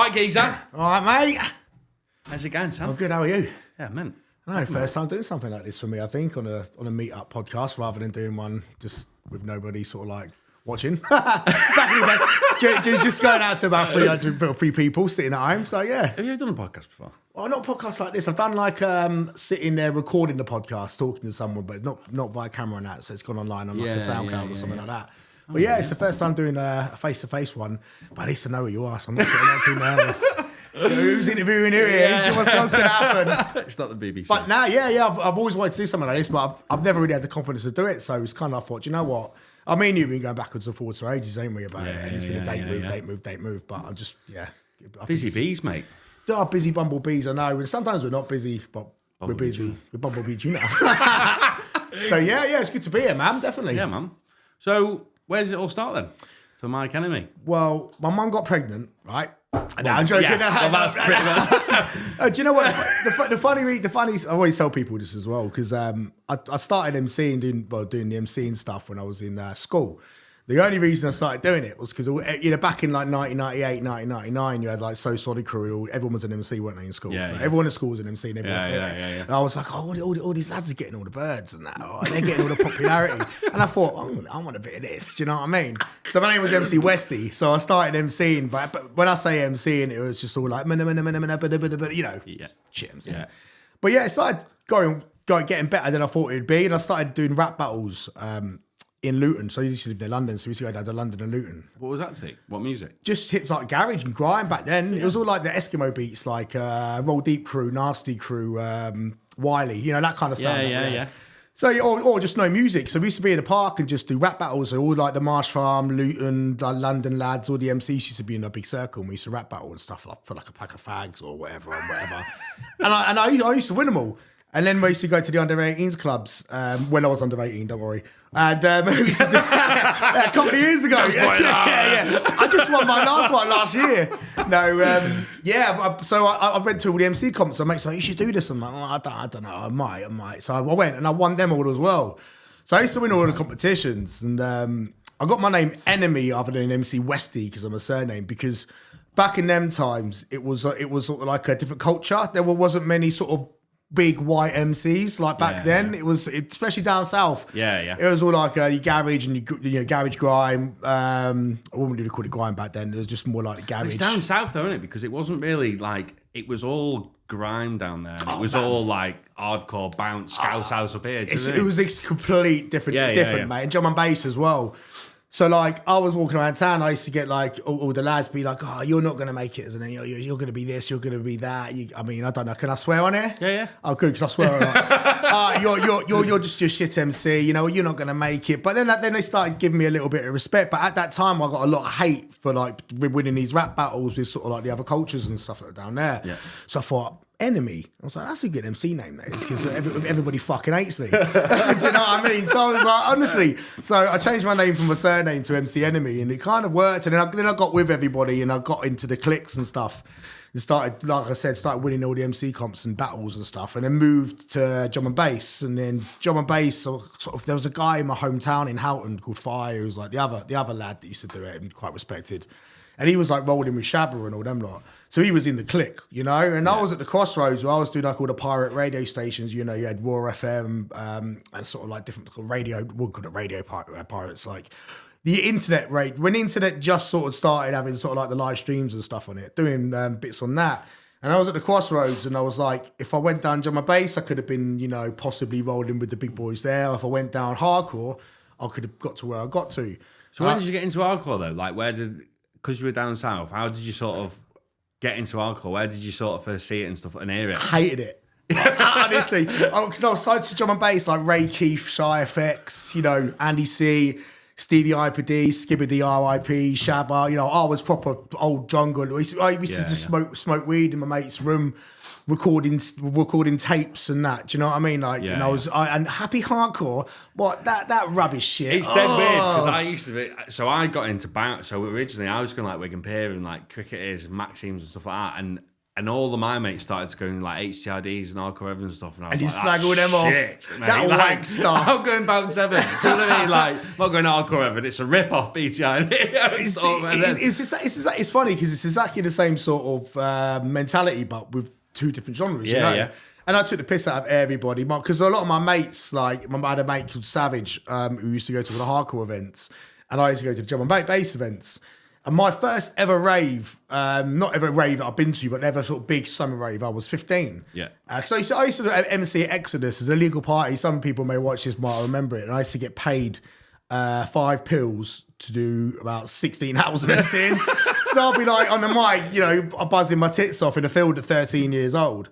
Right, geezer. All right, mate. How's it going, Sam? I'm good. How are you? Yeah, man. I know, first time doing something like this for me, I think, on a meet-up podcast rather than doing one just with nobody sort of like watching. Back in the day, just going out to about 3 people sitting at home. So, yeah. Have you ever done a podcast before? Well, not podcasts like this. I've done like sitting there recording the podcast, talking to someone, but not via camera and that. So it's gone online on like a SoundCloud or something like that. But yeah, it's the first time doing a face-to-face one. But at least I know who you are, so I'm not too nervous. Who's interviewing who here? What's going to happen? It's not the BBC. But now, I've always wanted to do something like this, but I've never really had the confidence to do it. So it's kind of, I thought, you know what? I mean, you've been going backwards and forwards for ages, ain't we, about it? And it's been a date move. But I'm just, Busy bees, mate. There are busy bumblebees, I know. And sometimes we're not busy, but we're busy. We're bumblebees, you know. So yeah, it's good to be here, man. Definitely. Yeah, man. So where does it all start then for Manic Enemy? Well, my mum got pregnant, right? No, I'm joking. Yeah, well, that's pretty much. Do you know what? The funny. I always tell people this as well because I started MCing, doing the MCing stuff when I was in school. The only reason I started doing it was because back in like 1998, 1999, you had like So Solid Crew. Everyone was an MC, weren't they, in school? Yeah, like, everyone at school was an MC. And everyone, yeah. And I was like, all these lads are getting all the birds and that. Oh, they're getting all the popularity. And I thought, I want a bit of this. Do you know what I mean? So my name was MC Westy. So I started MCing. But when I say MCing, it was just all like, shit MCing. Yeah. But yeah, it started getting better than I thought it'd be. And I started doing rap battles. In Luton, so I used to live near London, so we used to go down to London and Luton. What was that to? What music? Just hits like garage and grime back then. It was all like the Eskimo beats, like Roll Deep Crew, Nasty Crew, Wiley, that kind of sound. Yeah. So, or just no music. So we used to be in the park and just do rap battles. So all like the Marsh Farm, Luton, London lads, all the MCs used to be in a big circle and we used to rap battle and stuff like for like a pack of fags or whatever. and I used to win them all. And then we used to go to the under-18s clubs when I was under 18, don't worry. And we used to do a couple of years ago. I just won my last one last year. So I went to all the MC comps. So mates like, you should do this. I'm like, I don't know, I might. So I went and I won them all as well. So I used to win all the competitions. And I got my name Enemy other than MC Westy because I'm a surname. Because back in them times, it was sort of like a different culture. There wasn't many sort of big white MCs like back then. It was especially down south. Yeah. It was all like your garage and your garage grime. I wouldn't really call it grime back then. It was just more like garage. It's down south though, isn't it? Because it wasn't really like it was all grime down there. And it was all like hardcore bounce, scouse house up here. It was this complete different, mate. And drum and bass as well. So like I was walking around town, I used to get like all the lads be like, "Oh, you're not gonna make it, isn't it? You're gonna be this, you're gonna be that." I don't know. Can I swear on it? Yeah. Oh, good, because I swear a lot. You're just your shit MC. You're not gonna make it. But then they started giving me a little bit of respect. But at that time, I got a lot of hate for like winning these rap battles with sort of like the other cultures and stuff like down there. Yeah. So I thought, Enemy. I was like, that's a good MC name, that is, because everybody fucking hates me. Do you know what I mean? So I was like, honestly. So I changed my name from a surname to MC Enemy, and it kind of worked. And then I got with everybody, and I got into the cliques and stuff. And started, like I said, winning all the MC comps and battles and stuff. And then moved to drum and bass. And then drum and bass, sort of, there was a guy in my hometown in Houghton called Fire, who was like the other lad that used to do it and quite respected. And he was like rolling with Shabba and all them lot. So he was in the clique, And I was at the crossroads where I was doing like all the pirate radio stations. You had Raw FM and sort of like different radio, we'll call it radio pirates. Like the internet when the internet just sort of started having sort of like the live streams and stuff on it, doing bits on that. And I was at the crossroads and I was like, if I went down drum and bass, I could have been, possibly rolling with the big boys there. If I went down hardcore, I could have got to where I got to. So when did you get into hardcore though? Like because you were down south, how did you sort of get into hardcore? Where did you sort of first see it and stuff and hear it? I hated it. Honestly. Because I was so to drum and bass, like Ray Keith, Shy FX, Andy C, Stevie IPD, Skibbity RIP, Shabba, I was proper old jungle. We used to just smoke weed in my mate's room, recording tapes and that. Do you know what I mean? And happy hardcore. What that rubbish shit. It's dead weird because I used to be. So I got into bounce. So originally I was going like Wigan Pier and like cricketers and Maxims and stuff like that. And And all of my mates started to go in like HCRDs and hardcore Evan and stuff. And I was you like, slag all them off. That wank stuff. I'm going Bounce Evan. Do you know what I mean? Like, I'm not going hardcore Evan. It's a rip-off BTI. It's funny because it's exactly the same sort of mentality, but with two different genres, you know? Yeah. And I took the piss out of everybody because a lot of my mates, like, I had a mate called Savage who used to go to all the hardcore events, and I used to go to the drum and bass events. And my first ever rave, not ever rave that I've been to, but ever sort of big summer rave, I was 15. Yeah. So I used to MC at Exodus as a legal party. Some people may watch this, might remember it. And I used to get paid 5 pills to do about 16 hours of MCing. So I'll be like on the mic, you know, buzzing my tits off in the field at 13 years old.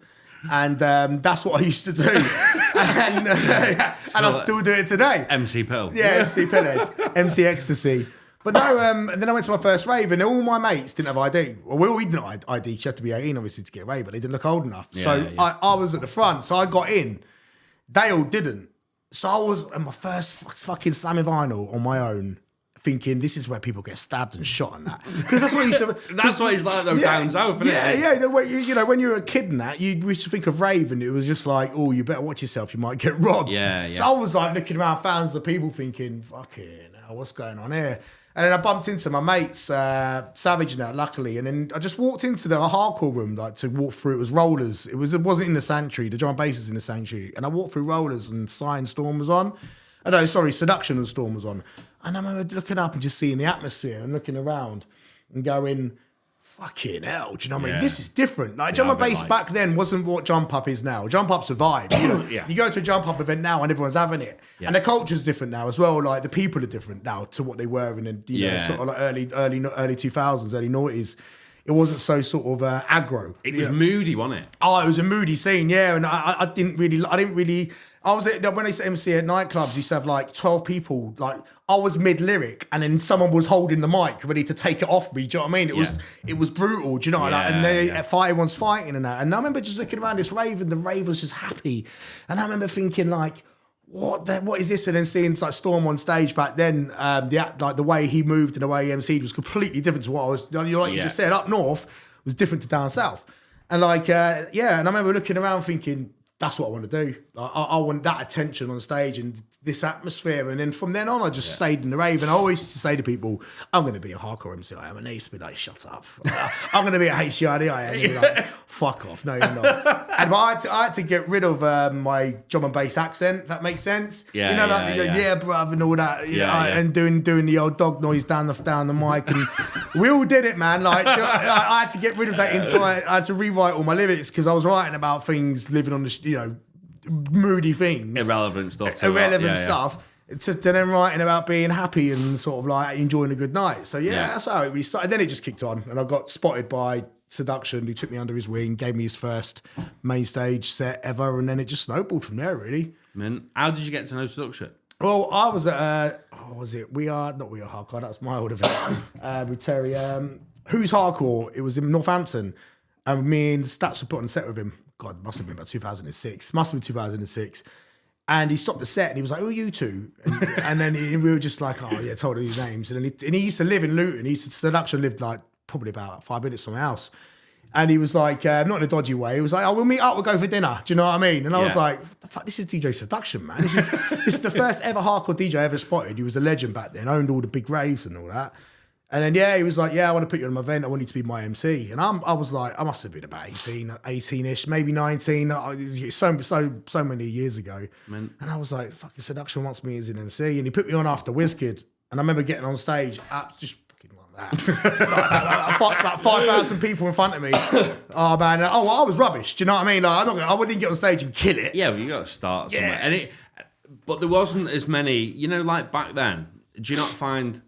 And that's what I used to do. And I still do it today. MC Pill. Yeah, MC Pillhead, MC Ecstasy. But no, and then I went to my first rave, and all my mates didn't have ID. Well, we didn't have ID. You had to be 18, obviously, to get a rave, but they didn't look old enough. I was at the front, so I got in. They all didn't. So I was at my first fucking slamming vinyl on my own, thinking this is where people get stabbed and shot and that. Because that's what you used to. That's what it's like though down south, isn't it? Yeah. You know, when you were a kid and that, we used to think of rave, and it was just like, oh, you better watch yourself, you might get robbed. Yeah. So I was like looking around, thousands of people, thinking, fucking hell, what's going on here? And then I bumped into my mates, Savage and that, luckily. And then I just walked into the hardcore room, like to walk through. It was Rollers. It wasn't in the Sanctuary. The drum and bass was in the Sanctuary. And I walked through Rollers and Storm was on. Seduction and Storm was on. And I remember looking up and just seeing the atmosphere and looking around and going, fucking hell, do you know what I mean? This is different. Like, drum and bass back then wasn't what Jump Up is now. Jump Up's a vibe. You know, you go to a Jump Up event now and everyone's having it. Yeah. And the culture's different now as well. Like, the people are different now to what they were in the sort of like early 2000s, early noughties. It wasn't so sort of aggro. It was moody, wasn't it? Oh, it was a moody scene, yeah. And I didn't really. I was at, when I used to MC at nightclubs, used to have like 12 people. Like, I was mid lyric, and then someone was holding the mic ready to take it off me. Do you know what I mean? It was brutal. Do you know? Everyone's fighting and that. And I remember just looking around this rave, and the rave was just happy. And I remember thinking like, what is this? And then seeing like Storm on stage back then, the way he moved and the way he MC'd was completely different to what I was. You just said, up north was different to down south. And and I remember looking around thinking, that's what I want to do. Like, I want that attention on stage and this atmosphere. And then from then on, I just stayed in the rave. And I always used to say to people, I'm going to be a hardcore MC. I am. And they used to be like, shut up. I'm going to be a HCRD. I am. And you're like, fuck off. No, you're not. And I had to get rid of my drum and bass accent, if that makes sense. Yeah, you know, bruv, and all that. You know, and doing the old dog noise down the mic. And we all did it, man. Like, I had to get rid of that inside. I had to rewrite all my lyrics because I was writing about things living on the, moody things. Irrelevant stuff. Stuff. To then writing about being happy and sort of like enjoying a good night. So that's how it really started. Then it just kicked on, and I got spotted by Seduction, who took me under his wing, gave me his first main stage set ever, and then it just snowballed from there, really. Man, how did you get to know Seduction? Well, I was at We Are Hardcore. That's my old event with Terry. Who's Hardcore? It was in Northampton, and me and Stats were put on a set with him. God, must have been about 2006. Must have been 2006. And he stopped the set and he was like, who are you two? And then we were just like, oh yeah, told him his names. And he used to live in Luton. Seduction lived like probably about 5 minutes from my house. And he was like, not in a dodgy way. He was like, oh, we'll meet up, we'll go for dinner. Do you know what I mean? And I was like, what the fuck, this is DJ Seduction, man. This is the first ever hardcore DJ I ever spotted. He was a legend back then, owned all the big raves and all that. And then, he was like, I want to put you on my event. I want you to be my MC. And I was like, I must have been about 18-ish, maybe 19. So many years ago. Man. And I was like, fucking Seduction wants me as an MC. And he put me on after WizKid. And I remember getting on stage, just fucking like that. About 5,000 people in front of me. Oh, man. I was rubbish. Do you know what I mean? Like, I wouldn't get on stage and kill it. Yeah, well, you got to start somewhere. And but there wasn't as many, like back then, do you not find...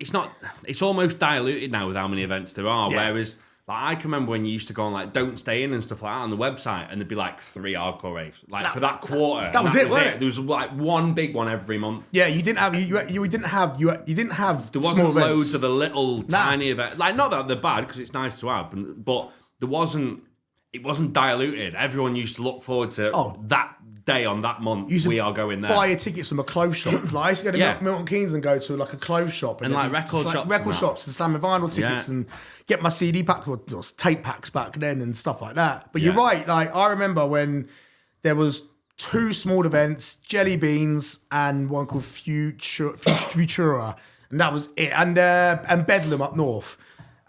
It's almost diluted now with how many events there are. Yeah. Whereas, like, I can remember when you used to go on like Don't Stay In and stuff like that on the website, and there'd be like 3 hardcore raves, for that quarter. That was it, wasn't it? There was like one big one every month. Yeah, you didn't have you didn't have. There wasn't loads of the little tiny events. Like, not that they're bad because it's nice to have, but there wasn't. It wasn't diluted. Everyone used to look forward to that day on that month, we are going there. Buy your tickets from a clothes shop. Like I used to go to Milton Keynes and go to like a clothes shop and like record shops and Sam and vinyl tickets and get my CD pack or tape packs back then and stuff like that. But you're right. Like I remember when there was 2 small events, Jelly Beans and one called Futura, and that was it. And Bedlam up north.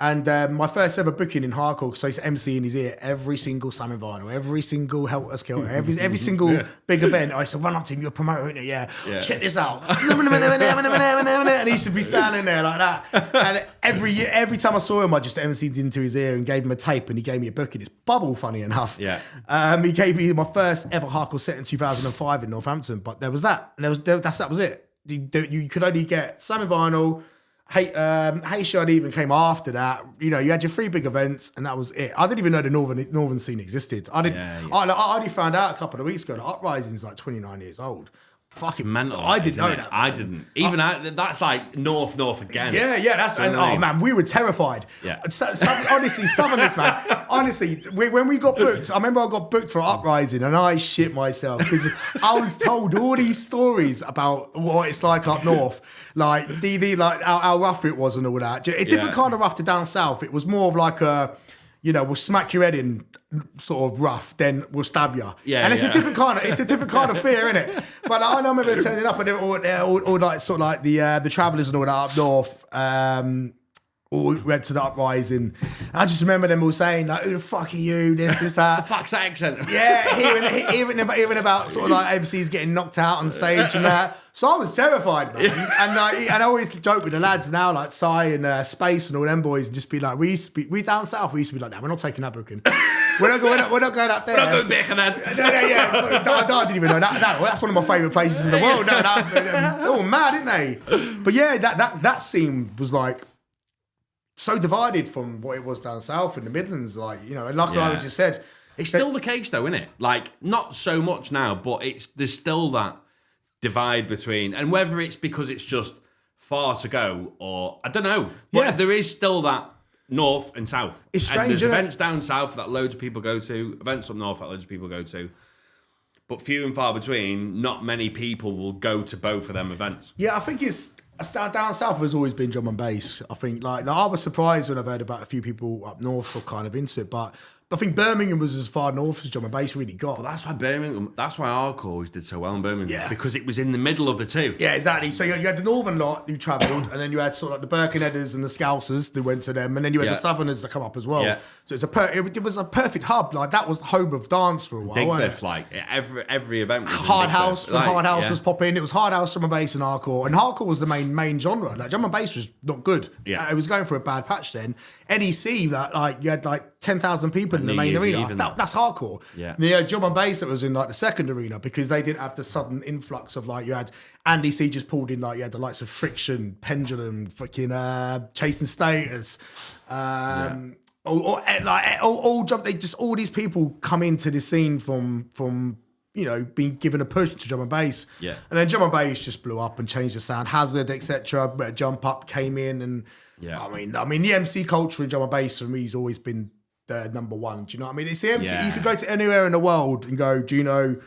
And my first ever booking in hardcore, because I used to MC in his ear every single Sam and Vinyl, every single Helter Skelter, every single big event. I used to run up to him, you're a promoter, aren't you? Yeah. Check this out. And he used to be standing there like that. And every time I saw him, I just MC'd into his ear and gave him a tape, and he gave me a booking. It's Bubble, funny enough. Yeah. He gave me my first ever hardcore set in 2005 in Northampton, but there was that. And that was it. You could only get Sam and Vinyl. Hey Shine even came after that. You know, you had your 3 big events, and that was it. I didn't even know the northern scene existed. I only found out a couple of weeks ago that Uprising's like 29 years old. Fucking mental. I didn't know that. I didn't. Even that's like north again. Yeah. That's oh man, we were terrified. Yeah. Honestly, Southerners, man. Honestly, when we got booked, I remember I got booked for Uprising, and I shit myself because I was told all these stories about what it's like up north, like like how rough it was and all that. A different kind of rough to down south. It was more of like a, you know, we'll smack your head in sort of rough, then we'll stab you. Yeah, and it's a different kind of fear, isn't it? But I remember turning up and they were all like sort of like the travellers and all that up north. All went to the Uprising. I just remember them all saying like, "Who the fuck are you? This, that." Fuck's that accent. Yeah, even about sort of like MCs getting knocked out on stage and that. So I was terrified, man. And I always joke with the lads now, like Cy and Space and all them boys, and just be like, we down south, we used to be like, "No, we're not taking that booking. We're not going up there. We're not going Birkenhead." I didn't even know that. That's one of my favourite places in the world. They were mad, didn't they? But yeah, that scene was like so divided from what it was down south in the Midlands, like, you know, and like I just said, it's still the case though, isn't it? Like, not so much now, but there's still that divide between, and whether it's because it's just far to go or I don't know, but there is still that north and south. It's strange. And there's events down south that loads of people go to, events up north that loads of people go to, but few and far between. Not many people will go to both of them events. Yeah, I think it's down south has always been drum and bass. I think like I was surprised when I've heard about a few people up north were kind of into it, but I think Birmingham was as far north as drum and bass really got. But that's why hardcore always did so well in Birmingham, because it was in the middle of the two. Yeah, exactly. So you had the northern lot who travelled, and then you had sort of like the Birkenheaders and the Scousers who went to them, and then you had the Southerners that come up as well. Yeah. So it was a perfect hub. Like that was the home of dance for a while. Big Biff, like every event. Was Hard House, when Hard House was popping, it was Hard House, drum and bass, and hardcore. And hardcore was the main genre. Like drum and bass was not good. Yeah, it was going for a bad patch then. NEC, like you had like 10,000 people in the main arena. That's hardcore. Yeah. And you had drum and bass that was in like the second arena because they didn't have the sudden influx of like you had Andy C just pulled in, like you had the likes of Friction, Pendulum, fucking Chasing Status, all jump. They just all these people come into the scene from you know being given a push to drum and bass. Yeah. And then drum and bass just blew up and changed the sound. Hazard, etc. Jump Up came in and. Yeah. I mean, the MC culture in drum and bass for me has always been the number one. Do you know what I mean? It's the MC. Yeah. You could go to anywhere in the world and go, do you know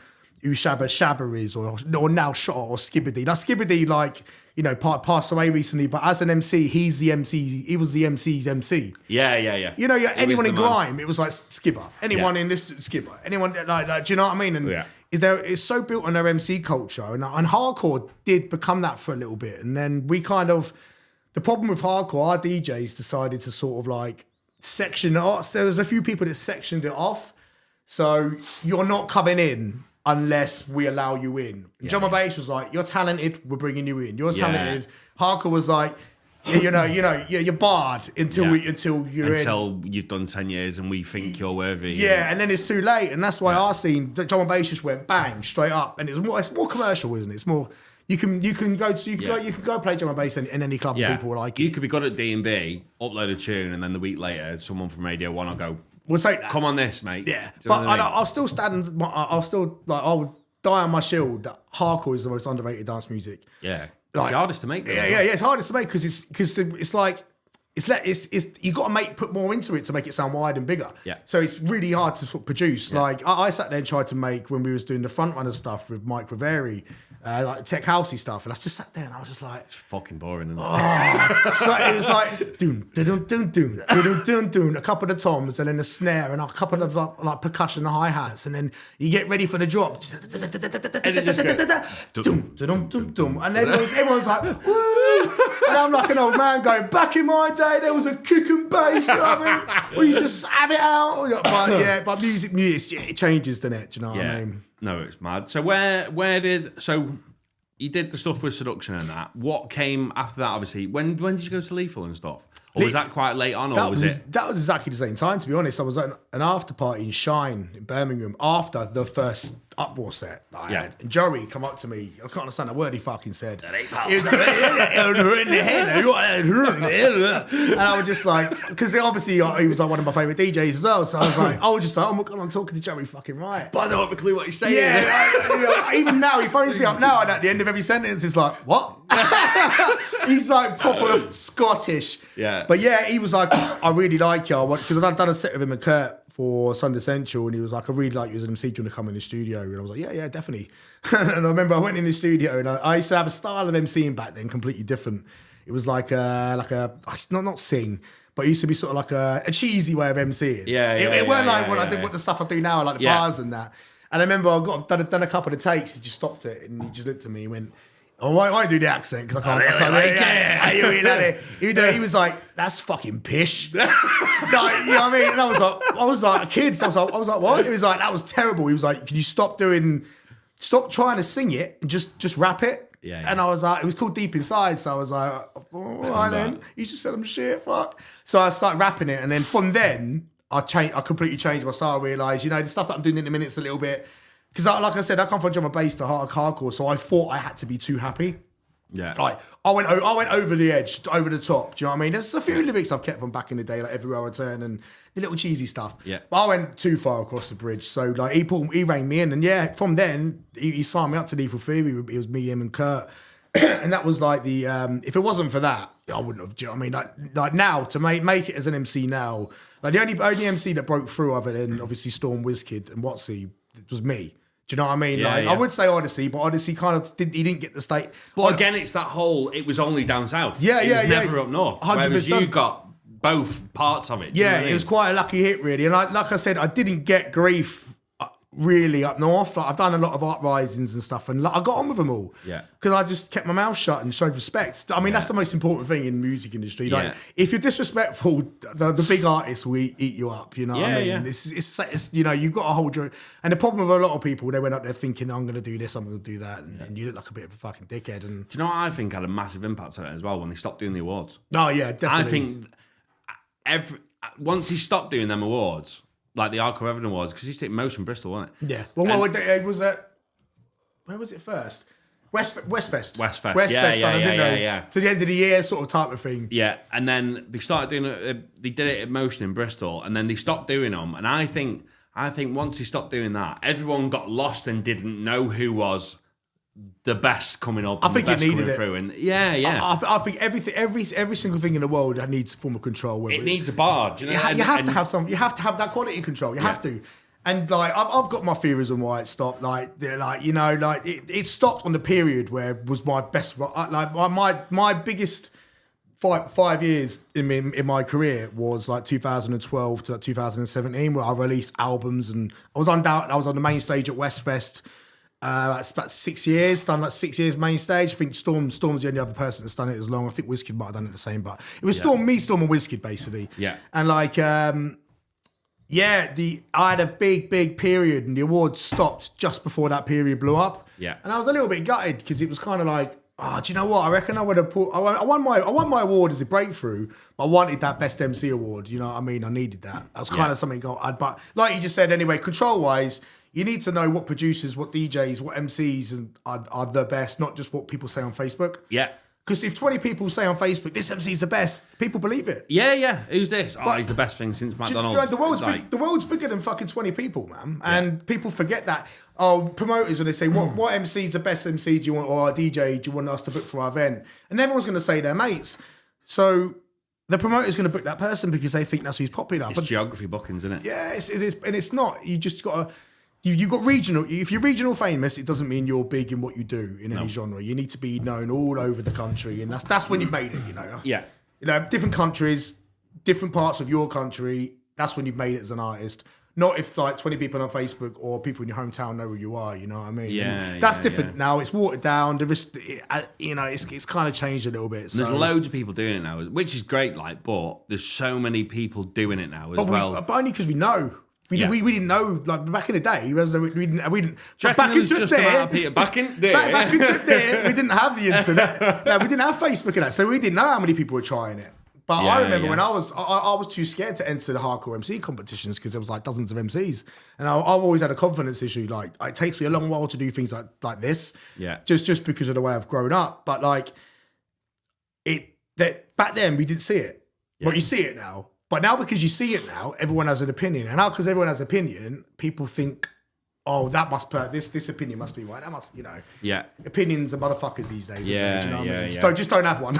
who Shabba Shabba is or Now Shot or Skibbity? Now Skibbity, like, you know, passed away recently, but as an MC, he's the MC. He was the MC's MC. Yeah. You know, anyone in grime, it was like Skibber. Anyone in this Skibber. Anyone like, do you know what I mean? And it's so built on their MC culture, and hardcore did become that for a little bit, and then we kind of. The problem with hardcore, our DJs decided to sort of like section it off. So there was a few people that sectioned it off. So you're not coming in unless we allow you in. And drum and bass was like, you're talented, we're bringing you in. You're talented. Hardcore was like, you're barred until you've done 10 years and we think you're worthy. Yeah, and then it's too late. And that's why our scene, drum and bass just went bang straight up. And it's more commercial, isn't it? It's more. You can go play drum and bass in any club and people will like it. You could be good at D&B, upload a tune, and then the week later, someone from Radio 1 will go, we'll take that. Come on this, mate. Yeah. But I'll still I would die on my shield that hardcore is the most underrated dance music. Yeah. It's the hardest to make. Though, it's hardest to make because it's like you got to put more into it to make it sound wide and bigger. Yeah. So it's really hard to sort of produce. Like I sat there and tried to make when we was doing the front runner stuff with Mike Riveri, like tech housey stuff, and I just sat there and I was just like, it's fucking boring, isn't it? it was like doon doon doon doon doon doon doon, a couple of toms and then a snare and a couple of like percussion hi hats, and then you get ready for the drop, and everyone's like, woo! And I'm like an old man going, back in my day there was a kick and bass, you know what I mean? We used to have it out, but music it changes, doesn't it? Do you know what I mean? No, it's mad. So so you did the stuff with Seduction and that. What came after that, obviously? When did you go to Lethal and stuff? Or was that quite late on, or was it? That was exactly the same time, to be honest. I was at an after party in Shine in Birmingham after the first Uproar set that I had. And Joey come up to me. I can't understand a word he fucking said. He was like, in the head. And I was just like, because obviously he was like one of my favourite DJs as well. So I was like, oh my God, I'm talking to Joey fucking right. But I don't have a clue what he's saying. Yeah, even now, he phones me up now, and at the end of every sentence, it's like, what? He's like proper Scottish. Yeah. But yeah, he was like, I really like you. Because I'd done a set with him and Kurt for Sunday Central, and he was like, I really like you as an MC. Do you want to come in the studio? And I was like, yeah, definitely. And I remember I went in the studio, and I used to have a style of MCing back then, completely different. It was like not sing, but it used to be sort of like a cheesy way of MCing. It weren't like what the stuff I do now, like the bars and that. And I remember I done a couple of takes. He just stopped it, and he just looked at me and went, oh, why do the accent? Because I can't. He was like, that's fucking pish. Like, you know what I mean? And I was like a kid. So I was like, what? He was like, that was terrible. He was like, can you stop trying to sing it and just rap it? Yeah. And I was like, it was called Deep Inside. So I was like, all right then. He just said I'm shit, fuck. So I started rapping it, and then from then I completely changed my style. I realised, the stuff that I'm doing in the minutes a little bit. Because, like I said, I come from drum and bass to hardcore, so I thought I had to be too happy. Yeah. Like, I went over the edge, over the top. Do you know what I mean? There's a few lyrics I've kept from back in the day, like Everywhere I Turn and the little cheesy stuff. Yeah. But I went too far across the bridge. So, like, he rang me in. And, yeah, from then, he signed me up to Lethal Theory. It was me, him, and Kurt. And that was, like, the... if it wasn't for that, I wouldn't have... Do you know what I mean? Like now, to make it as an MC now, like, the only MC that broke through other than, obviously, Storm, WizKid, and Watsy was me. Do you know what I mean? I would say Odyssey, but Odyssey he didn't get the state. But again, it's that whole, it was only down south. Yeah, it was never up north. 100%. Whereas you got both parts of it. Yeah, it was quite a lucky hit, really. And like I said, I didn't get grief really up north. Like, I've done a lot of uprisings and stuff, and I got on with them all. Yeah. Because I just kept my mouth shut and showed respect. I mean, that's the most important thing in the music industry. Like, if you're disrespectful, the big artists will eat you up. You know what I mean? Yeah. It's you've got to hold your... And the problem with a lot of people, they went up there thinking, I'm going to do this, I'm going to do that, and you look like a bit of a fucking dickhead. And do you know what I think had a massive impact on it as well when they stopped doing the awards? Oh yeah, definitely. I think once he stopped doing them awards, like the Hardcore Evan Awards, because he did most in Bristol, wasn't it? Yeah. Well, it was at... Where was it first? Westfest. Westfest. Yeah. To the end of the year sort of type of thing. Yeah, and then they started doing it, they did it at Motion in Bristol, and then they stopped doing them. And I think once he stopped doing that, everyone got lost and didn't know who was the best coming up. I think the best it needed coming it. through. And I think every single thing in the world that needs a form of control. It needs a bar. Do you know? You have to have some. You have to have that quality control. You have to. And like I've got my theories on why it stopped. It stopped on the period where it was my best. Like my biggest 5 years in my career was like 2012 to like 2017, where I released albums, and I was on the main stage at Westfest. It's about 6 years, done like 6 years main stage. I think Storm's the only other person that's done it as long. I think WizKid might have done it the same, but it was Storm and WizKid basically. Yeah. And like, I had a big period, and the awards stopped just before that period blew up. Yeah. And I was a little bit gutted because it was kind of like, do you know what? I reckon I would have I won my award as a breakthrough, but I wanted that best MC award. You know what I mean? I needed that. That was kind of something but like you just said anyway, control wise, you need to know what producers, what DJs, what MCs are the best, not just what people say on Facebook. Yeah. Because if 20 people say on Facebook, this MC's the best, people believe it. Yeah. Who's this? He's the best thing since McDonald's. The world's bigger than fucking 20 people, man. And people forget that. Promoters, when they say, what MC's the best MC do you want, or DJ do you want us to book for our event? And everyone's going to say their mates. So the promoter's going to book that person because they think that's who's popular. It's geography bookings, isn't it? Yeah, it is, and it's not. You just got to. You got regional. If you're regional famous, it doesn't mean you're big in what you do in any genre. You need to be known all over the country, and that's when you've made it. Yeah. Different countries, different parts of your country. That's when you've made it as an artist. Not if like 20 people on Facebook or people in your hometown know who you are. You know what I mean? Yeah. That's different now. It's watered down. It's kind of changed a little bit. So. There's loads of people doing it now, which is great. But there's so many people doing it now as well. But only because we know. We didn't know, like back in the day, we didn't. But back into the day, back into the day, we didn't have the internet. No, we didn't have Facebook and that, so we didn't know how many people were trying it. But I remember when I was too scared to enter the hardcore MC competitions because there was like dozens of MCs, and I've always had a confidence issue. Like it takes me a long while to do things like this, just because of the way I've grown up. But like back then we didn't see it, but you see it now. But now, because you see it now, everyone has an opinion. And now, because everyone has an opinion, people think, oh, that must this opinion must be right. That must, Yeah. Opinions are motherfuckers these days. Yeah, do you know what I mean? yeah. Just don't have one.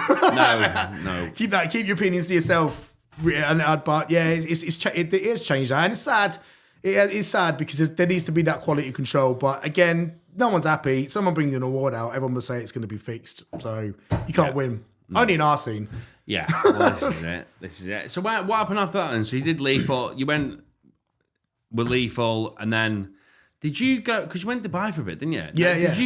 No. Keep your opinions to yourself. But yeah, it is changed. And it's sad. It is sad because there needs to be that quality control. But again, no one's happy. Someone brings an award out, everyone will say it's going to be fixed. So you can't win. No. Only in our scene. Yeah, well, this is it. So what happened after that then? So you did Lethal, you went with Lethal, and then did you go, because you went to Dubai for a bit, didn't you? Yeah, Did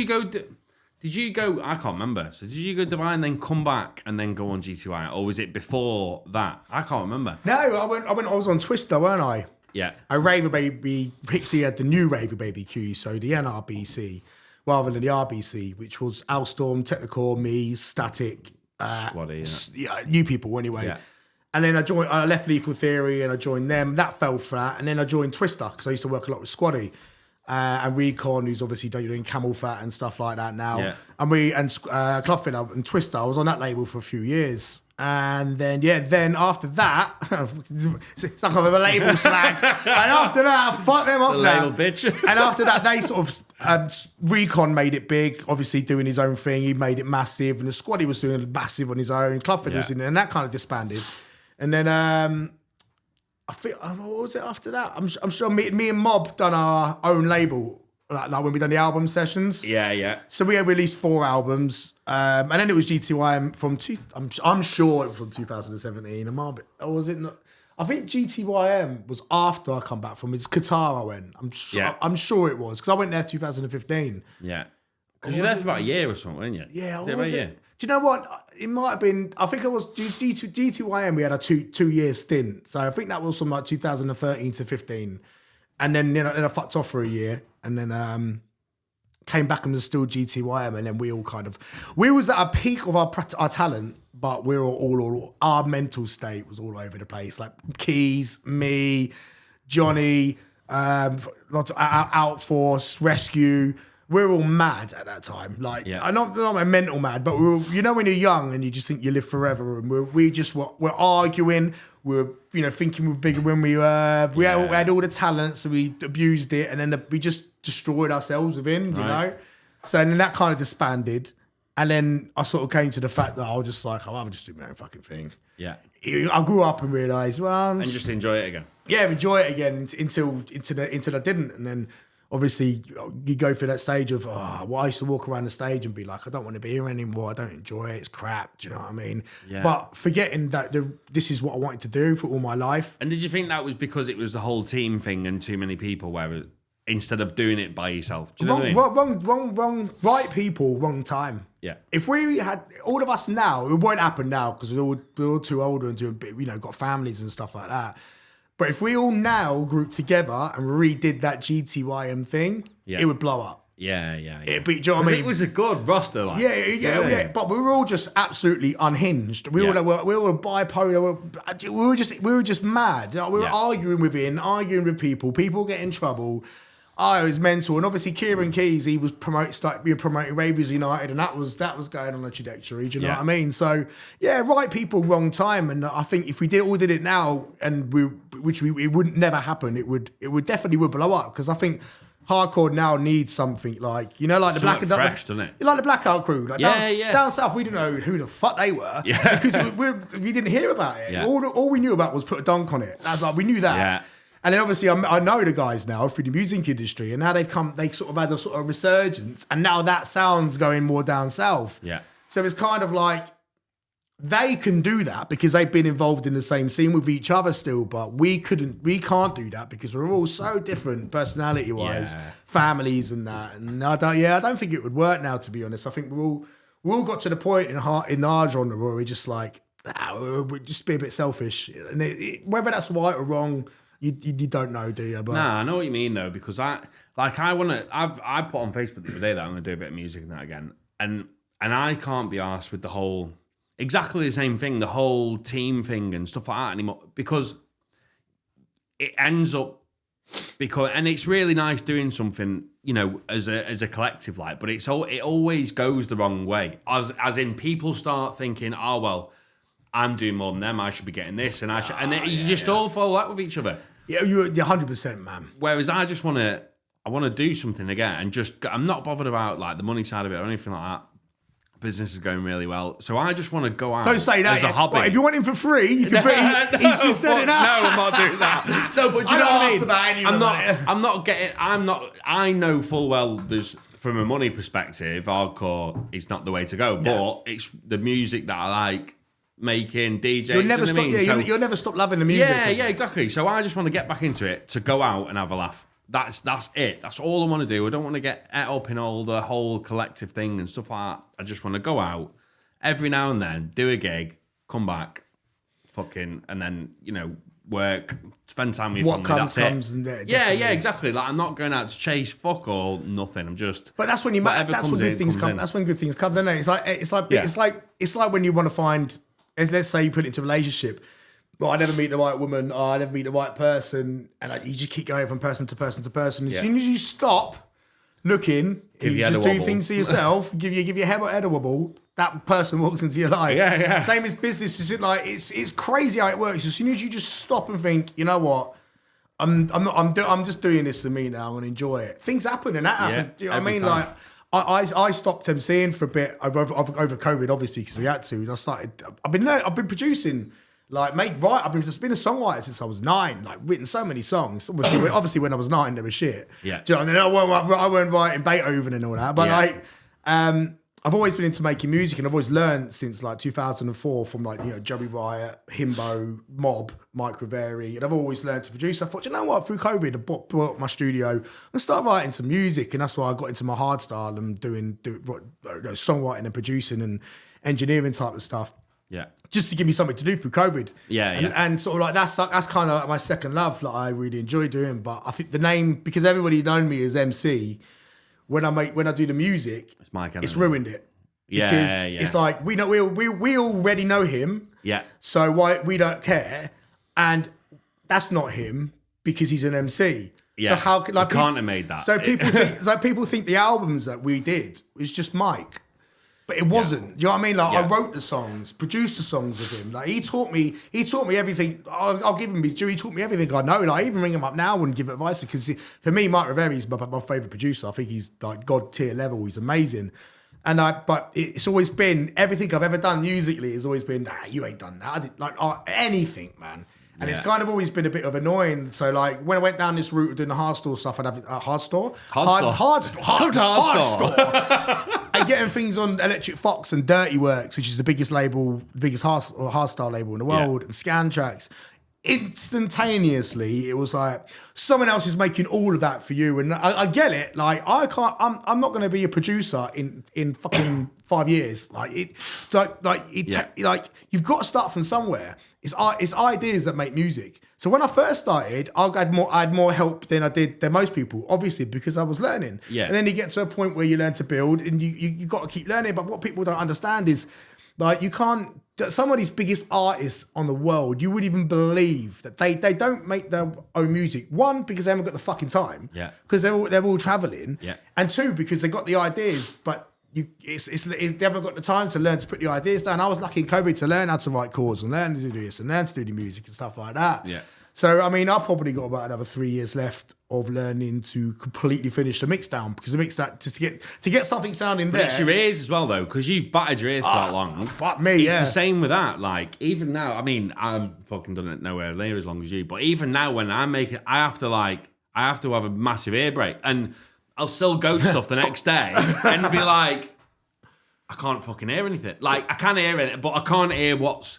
you go, I can't remember, so did you go to Dubai and then come back and then go on GTY, or was it before that? I can't remember. No, I was on Twister, weren't I? Yeah. Raver Baby, Pixie had the new Raver Baby Q, so the NRBC, rather than the RBC, which was Alstorm, Technicore, me, Static, Squaddy, new people anyway. Yeah. And then I left Lethal Theory and I joined them. That fell flat. And then I joined Twister because I used to work a lot with Squaddy and Recon, who's obviously doing Camel Fat and stuff like that now. Yeah. And Clubfin and Twister. I was on that label for a few years. And then after that, it's like I'm a label slag. And after that, fuck them off now. Label bitch. And after that, they sort of Recon made it big, obviously doing his own thing. He made it massive, and the Squaddy was doing massive on his own. Clubfin was in it, and that kind of disbanded. And then I think what was it after that? I'm sure me and Mob done our own label, like when we done the album sessions. Yeah. So we had released 4 albums, and then it was GTYM from I'm sure it was from 2017. Or was it not? I think GTYM was after I come back from his Qatar. I went. I'm sure it was because I went there 2015. Yeah, because you were there for about a year or something, weren't you? Yeah, was it? Do you know what? It might have been. I think it was GTYM. We had a 2-year stint, so I think that was from like 2013 to 15, and then I fucked off for a year, and then came back and was still GTYM, and then we was at a peak of our talent. But we were all our mental state was all over the place. Like Keys, me, Johnny, Outforce, Rescue. We were all mad at that time. Like, I'm not my mental mad, but we were, when you're young and you just think you live forever, and we're arguing. We were, thinking we were bigger when we were. We had all the talent, so we abused it, and then we just destroyed ourselves within. You know, so then that kind of disbanded. And then I sort of came to the fact that I was just like, I'll rather just do my own fucking thing. Yeah. I grew up and realised, and just enjoy it again. Yeah, enjoy it again until I didn't. And then obviously you go through that stage of, I used to walk around the stage and be like, I don't want to be here anymore. I don't enjoy it. It's crap. Do you know what I mean? Yeah. But forgetting that this is what I wanted to do for all my life. And did you think that was because it was the whole team thing and too many people where instead of doing it by yourself? Do you know what I mean? Wrong, right people, wrong time. Yeah. If we had all of us now, it won't happen now because we're all too older and got families and stuff like that. But if we all now grouped together and redid that GTYM thing, it would blow up. Yeah. It'd be, do you know what I mean? It was a good roster, like. Yeah. But we were all just absolutely unhinged. We were bipolar. We were just mad. We were arguing with people getting in trouble. It was mental. And obviously Kieran Keys, he was promoting Ravers United, and that was going on a trajectory. Do you know what I mean? So right people, wrong time. And I think if we did it now, and it would never happen, it would definitely blow up. Because I think hardcore now needs something like, you know, like the Something Black fresh, doesn't it? Like the Blackout Crew. Like Yeah. down south, we didn't know who the fuck they were because we didn't hear about it. Yeah. All we knew about was put a dunk on it. That's like we knew that. Yeah. And then obviously I know the guys now through the music industry, and now they sort of had a sort of resurgence, and now that sound's going more down south. Yeah. So it's kind of like they can do that because they've been involved in the same scene with each other still, but we can't do that because we're all so different personality wise, families and that. And I don't think it would work now, to be honest. I think we all got to the point in our genre where we're just like, we're just be a bit selfish. And whether that's right or wrong, you don't know, do you? But Nah, I know what you mean though, because I put on Facebook the other day that I'm gonna do a bit of music and that again, and I can't be arsed with the whole exactly the same thing, the whole team thing and stuff like that anymore, because it ends up and it's really nice doing something, you know, as a collective, like, but it always goes the wrong way, as in people start thinking, oh well, I'm doing more than them, I should be getting this, and you just all fall out with each other. Yeah, you're 100%, man. Whereas I just want to do something again, and I'm not bothered about like the money side of it or anything like that. Business is going really well, so I just want to go out. Don't say that. As a hobby. If you want him for free, you can put. He's just said it out. No, I'm not doing that. No, but do you know what I mean? About I know full well there's, from a money perspective, hardcore is not the way to go. But it's the music that I like making, DJing. You'll never stop. You'll never stop loving the music. Yeah, exactly. So I just want to get back into it, to go out and have a laugh. That's it. That's all I want to do. I don't want to get et up in all the whole collective thing and stuff like that. I just want to go out every now and then, do a gig, come back, and then, you know, work, spend time with your family. What comes. Yeah, exactly. Like, I'm not going out to chase fuck all nothing. I'm just. But that's when that's when good things come. That's when good things come, don't it? It's like when you want to find. Let's say you put it into a relationship. Well, I never meet the right woman. I never meet the right person, and you just keep going from person to person to person. As soon as you stop looking, and you just do things to yourself, give your head a wobble, that person walks into your life. Yeah. Same as business. It's crazy how it works. As soon as you just stop and think, you know what, I'm just doing this for me now and enjoy it. Things happen, and that happens. Do you know what I mean? Time. Like I stopped emceeing for a bit over COVID, obviously, because we had to. And I've been producing. Like, I've been a songwriter since I was 9, like, written so many songs. Obviously when I was 9, they were shit. Yeah. Do you know what I mean? I weren't writing Beethoven and all that. But, I've always been into making music, and I've always learned since, like, 2004 from, like, you know, Joey Riot, Himbo, Mob, Mike Riveri, and I've always learned to produce. I thought, you know what, through COVID, I bought up my studio and started writing some music, and that's why I got into my hard style and doing songwriting and producing and engineering type of stuff. Yeah. Just to give me something to do through COVID. Yeah. And sort of like that's kind of like my second love that I really enjoy doing. But I think the name, because everybody known me as MC, when I do the music, it's Mike. It's ruined it. Because it's like we already know him. Yeah. So why we don't care, and that's not him because he's an MC. Yeah. So how like you can't have made that. So people think the albums that we did was just Mike. But it wasn't. Do you know what I mean? Like, I wrote the songs, produced the songs with him. Like, he taught me everything. I'll give him his due. He taught me everything I know. Like, I even ring him up now and give advice, because for me, Mike Riveri is my favourite producer. I think he's like God tier level. He's amazing. But it's always been, everything I've ever done musically has always been, you ain't done that. I did anything, man. And it's kind of always been a bit of annoying. So, like, when I went down this route of doing the hardstore stuff, I'd have hardstore. And getting things on Electric Fox and Dirty Works, which is the biggest hardstyle label in the world, and Scan Tracks. Instantaneously, it was like someone else is making all of that for you, and I get it. Like, I can't. I'm not going to be a producer in fucking 5 years. Like you've got to start from somewhere. It's ideas that make music. So when I first started, I had more help than most people, obviously, because I was learning. Yeah. And then you get to a point where you learn to build, and you got to keep learning. But what people don't understand is, like, you can't. Some of these biggest artists on the world, you wouldn't even believe that they don't make their own music. One, because they haven't got the fucking time. Yeah. Because they're all traveling. Yeah. And two, because they got the ideas, but they haven't got the time to learn to put the ideas down. I was lucky in COVID to learn how to write chords and learn to do this and learn to do the music and stuff like that. Yeah. So, I mean, I've probably got about another 3 years left of learning to completely finish the mix down, because the mix down, to get something sounding there. It's your ears as well, though, because you've battered your ears for that long. Fuck me, It's the same with that. Like, even now, I mean, I'm fucking done it nowhere near as long as you, but even now when I make it, I have to have a massive ear break, and I'll still go to stuff the next day and be like, I can't fucking hear anything. Like, I can hear it, but I can't hear what's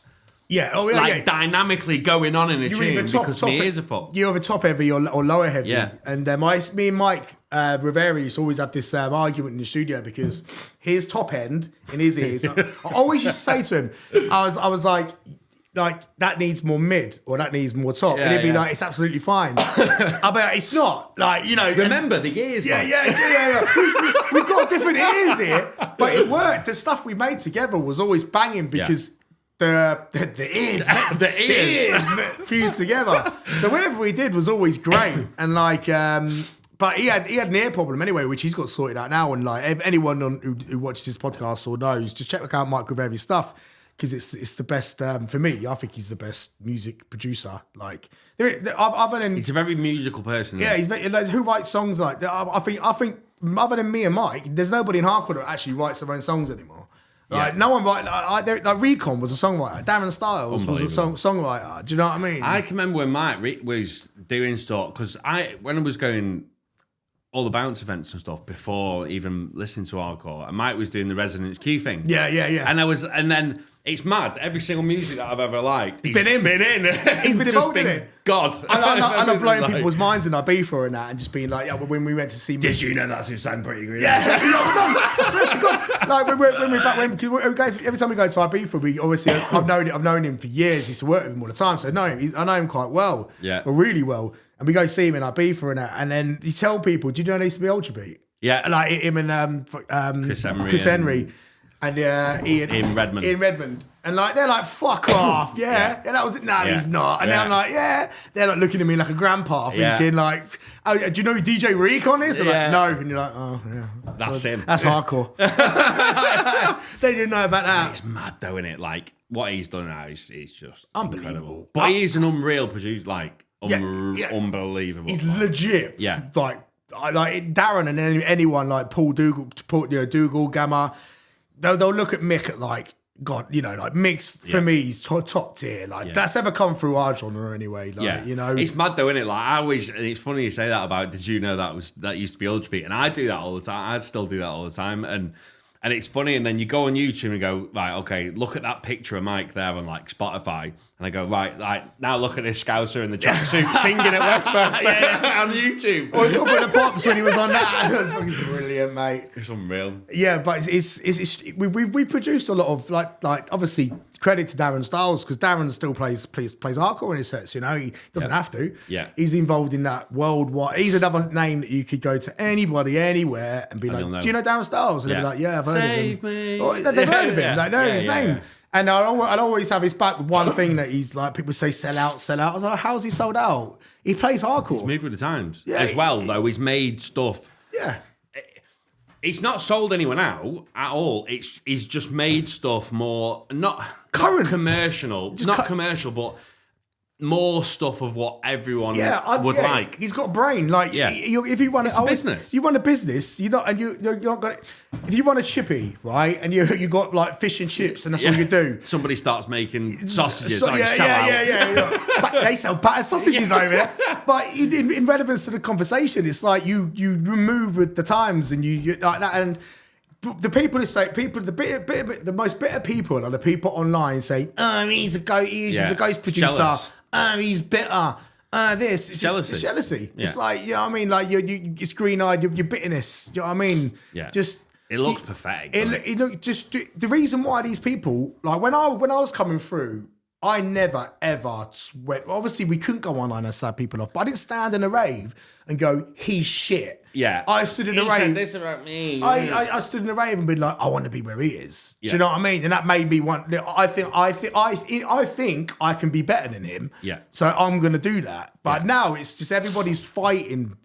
dynamically going on in a tune because my ears are fucked. You're either top heavy or lower heavy. Yeah. And me and Mike Rivera used to always have this argument in the studio, because his top end in his ears, I always used to say to him, I was like, that needs more mid or that needs more top. And he'd be like, it's absolutely fine. I'll be like, it's not. Like, you know. Remember the ears, Yeah. We've got different ears here, but it worked. The stuff we made together was always banging because the ears fused together. So whatever we did was always great. And like, but he had an ear problem anyway, which he's got sorted out now. And like, anyone who watches his podcast or knows, just check out Mike Rivera's stuff, because it's the best for me. I think he's the best music producer. Like, other than he's a very musical person. Yeah, he's like, who writes songs like that? I think other than me and Mike, there's nobody in hardcore that actually writes their own songs anymore. Like, no one like Recon was a songwriter. Darren Styles was a songwriter. Do you know what I mean? I can remember when Mike was doing stuff, because when I was going all the bounce events and stuff before even listening to hardcore, and Mike was doing the Resonance Q thing. Yeah. And then it's mad. Every single music that I've ever liked, he's been in. He's been involved in it. God. I love blowing people's minds in Ibiza and that, and just being like, when we went to see. Did you know that's who sang Pretty Green? Yeah, I swear to God. Like every time we go to Ibiza, we obviously I've known him for years. Used to work with him all the time, so I know him quite well. Yeah, really well. And we go see him in Ibiza and that, and then you tell people, "Do you know they used to be Ultra Beat?" Yeah, like him and Chris Henry. And in Redmond, and like they're like, fuck off, yeah. And that was it. No, he's not. And then I'm like, yeah. They're like looking at me like a grandpa, thinking like, oh, do you know who DJ Recon is? They're like, no. And you're like, oh yeah, that's him. That's hardcore. They didn't know about that. It's mad though, isn't it? Like what he's done now is just unbelievable. Incredible. But he's an unreal producer, like unbelievable. He's legit. Yeah, like Darren and anyone like Paul Dougal, Gamma. They'll look at Mick at like, God, you know, like Mick's for me, he's top tier. Like that's ever come through our genre anyway. Like, you know, it's mad though, isn't it? Like I always, and it's funny you say that about. Did you know that used to be Ultra Beat? And I do that all the time. I still do that all the time, and it's funny. And then you go on YouTube and go, right, okay, look at that picture of Mike there on like Spotify. And I go, right, like now look at this Scouser in the tracksuit singing at Westfest on YouTube. Or Top of the Pops when he was on that. It was fucking brilliant, mate. It's unreal. Yeah, but we produced a lot of like obviously credit to Darren Styles, because Darren still plays hardcore in his sets. You know, he doesn't have to. Yeah, he's involved in that worldwide. He's another name that you could go to anybody anywhere and be like, do you know Darren Styles? And they'd be like, yeah, I've heard of him. Save me. Or they've heard of him. They know his name. And I'd always have his back with one thing that he's like, people say sell out. I was like, how's he sold out? He plays hardcore. He's moved with the times. As well, though, he's made stuff. Yeah. It's not sold anyone out at all. He's just made stuff more, not current, commercial, commercial, but more stuff of what everyone would like. He's got a brain. Like, if you run a business, you run a business. You're not going. If you run a chippy, right, and you got like fish and chips, and that's all you do. Somebody starts making sausages. They sell battered sausages over there. But in relevance to the conversation, it's like you remove with the times, and you like that. And the people who say the most bitter people are the people online saying, he's a ghost producer. Jealous. He's bitter. This it's jealousy. It's jealousy. Yeah. It's like, you know what I mean? Like it's green-eyed, your bitterness. You know what I mean? Yeah. Just it looks pathetic. Just the reason why these people, like when I was coming through, I never ever went. Obviously, we couldn't go online and slag people off, but I didn't stand in a rave and go, "He's shit." Yeah, I stood in a rave. Said this about me. I stood in a rave and been like, "I want to be where he is." Yeah. Do you know what I mean? And that made me want. I think I can be better than him. Yeah. So I'm gonna do that. But now it's just everybody's fighting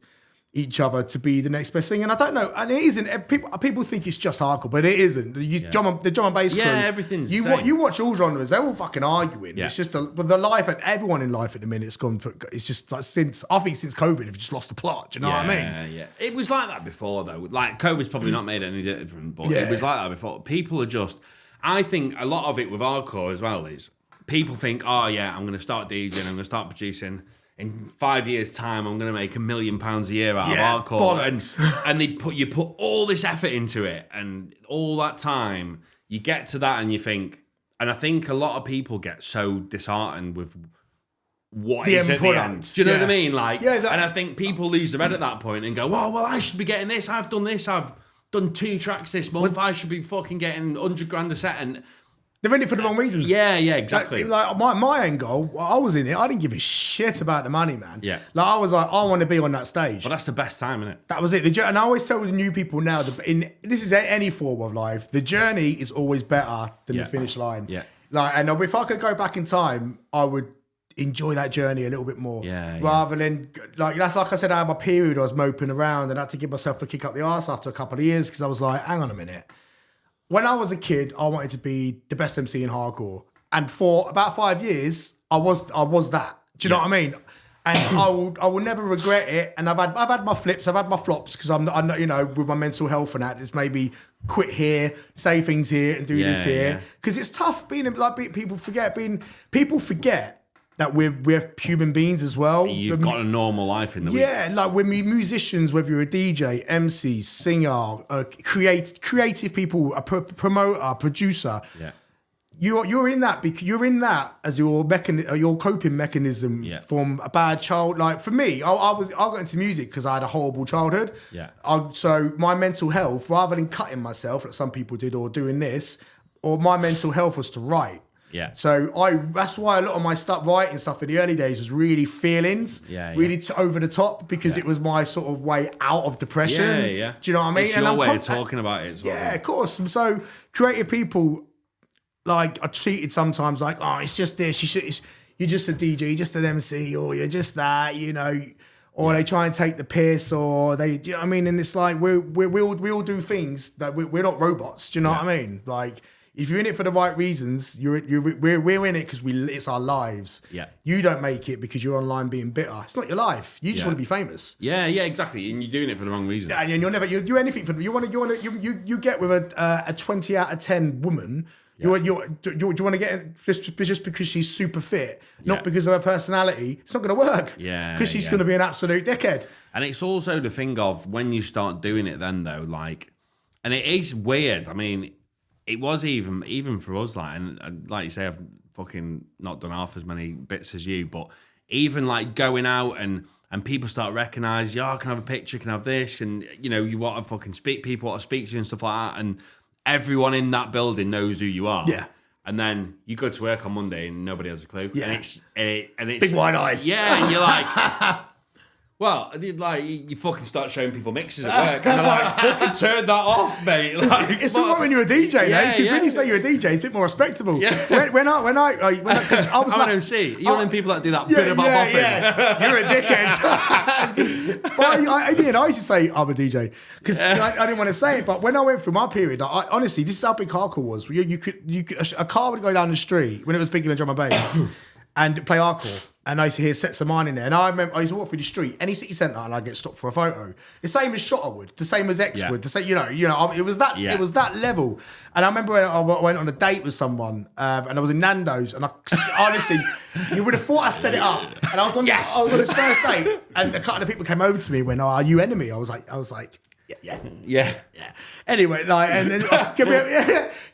each other to be the next best thing. And I don't know, and it isn't. People think it's just hardcore, but it isn't. The drum and bass crew. Yeah, everything's you watch all genres. They're all fucking arguing. Yeah. It's just but the life and everyone in life at the minute has gone for. It's just like since COVID, they've just lost the plot. Do you know what I mean? Yeah. It was like that before though. Like COVID's probably not made any different, but it was like that before. People are just. I think a lot of it with hardcore as well is people think, oh yeah, I'm going to start DJing, I'm going to start producing. In 5 years' time, I'm going to make £1 million a year out of hardcore. And you put all this effort into it, and all that time, you get to that and you think, and I think a lot of people get so disheartened with what is at the end. Do you know what I mean? Like, and I think people lose their head at that point and go, well, I should be getting this. I've done this. I've done 2 tracks this month. I should be fucking getting 100 grand a set. And they're in it for the wrong reasons. Yeah, exactly. Like my end goal, I was in it. I didn't give a shit about the money, man. Yeah. Like I was like, I want to be on that stage. But that's the best time, isn't it? That was it. And I always tell the new people now, this is any form of life, the journey is always better than the finish line. Yeah. Like, and if I could go back in time, I would enjoy that journey a little bit more. Rather than like that's like I said, I had my period. I was moping around and I had to give myself a kick up the arse after a couple of years because I was like, hang on a minute. When I was a kid, I wanted to be the best MC in hardcore, and for about 5 years, I was that. Do you know what I mean? And I will never regret it. And I've had my flips, I've had my flops because I'm you know, with my mental health and that, it's maybe quit here, say things here, and do this here because it's tough being like people forget that we're human beings as well. You've got a normal life in the week. Yeah, like we're musicians, whether you're a DJ, MC, singer, creative people, a promoter, producer. Yeah. You're in that because you're in that as your coping mechanism from a bad child. Like for me, I got into music because I had a horrible childhood. Yeah. So my mental health, rather than cutting myself like some people did or doing this, or my mental health was to write. Yeah. So that's why a lot of my writing stuff in the early days was really feelings, really over the top because it was my sort of way out of depression. Yeah. Do you know what I mean? It's your way of talking about it. Of course. So creative people, like, are treated sometimes like, oh, it's just this. You're just a DJ, you're just an MC, or you're just that, you know. Or they try and take the piss, or they, do you know what I mean? And it's like we all do things that we're not robots. Do you know what I mean? Like. If you're in it for the right reasons, we're in it because it's our lives. Yeah. You don't make it because you're online being bitter. It's not your life. You just want to be famous. Yeah, exactly. And you're doing it for the wrong reason. Yeah, and you do anything for you get with a 20 out of 10 woman. Yeah. Do you want to get just because she's super fit, not because of her personality? It's not going to work. Yeah. Because she's going to be an absolute dickhead. And it's also the thing of when you start doing it, then though, like, and it is weird. I mean. It was even for us, like, and like you say, I've fucking not done half as many bits as you, but even like going out and people start recognise, can I have a picture, can I have this, and you know, you want to fucking people want to speak to you and stuff like that, and everyone in that building knows who you are. Yeah. And then you go to work on Monday and nobody has a clue. Yeah. And it's big wide eyes. Yeah, and you're like. Well, like you fucking start showing people mixes at work, and they're like, "Fucking turn that off, mate." Like, it's all right when you're a DJ, mate. Because when you say you're a DJ, it's a bit more respectable. Yeah. When I was like, MC, you're one of the people that do that bit about bopping. Yeah. You're a dickhead. But I used to say I'm a DJ because I didn't want to say it. But when I went through my period, honestly, this is how big hardcore was. You could a car would go down the street when it was big in the drum and bass and play hardcore. And I used to hear sets of mine in there. And I remember I used to walk through the street, any city centre, and I'd get stopped for a photo. The same as Shotter would, the same as X would, the same, you know, it was that level. And I remember when I went on a date with someone, and I was in Nando's, and I honestly, you would have thought I set it up. And I was on this first date, and a couple of people came over to me and went, "Oh, are you enemy?" I was like. Yeah. Anyway, like, and then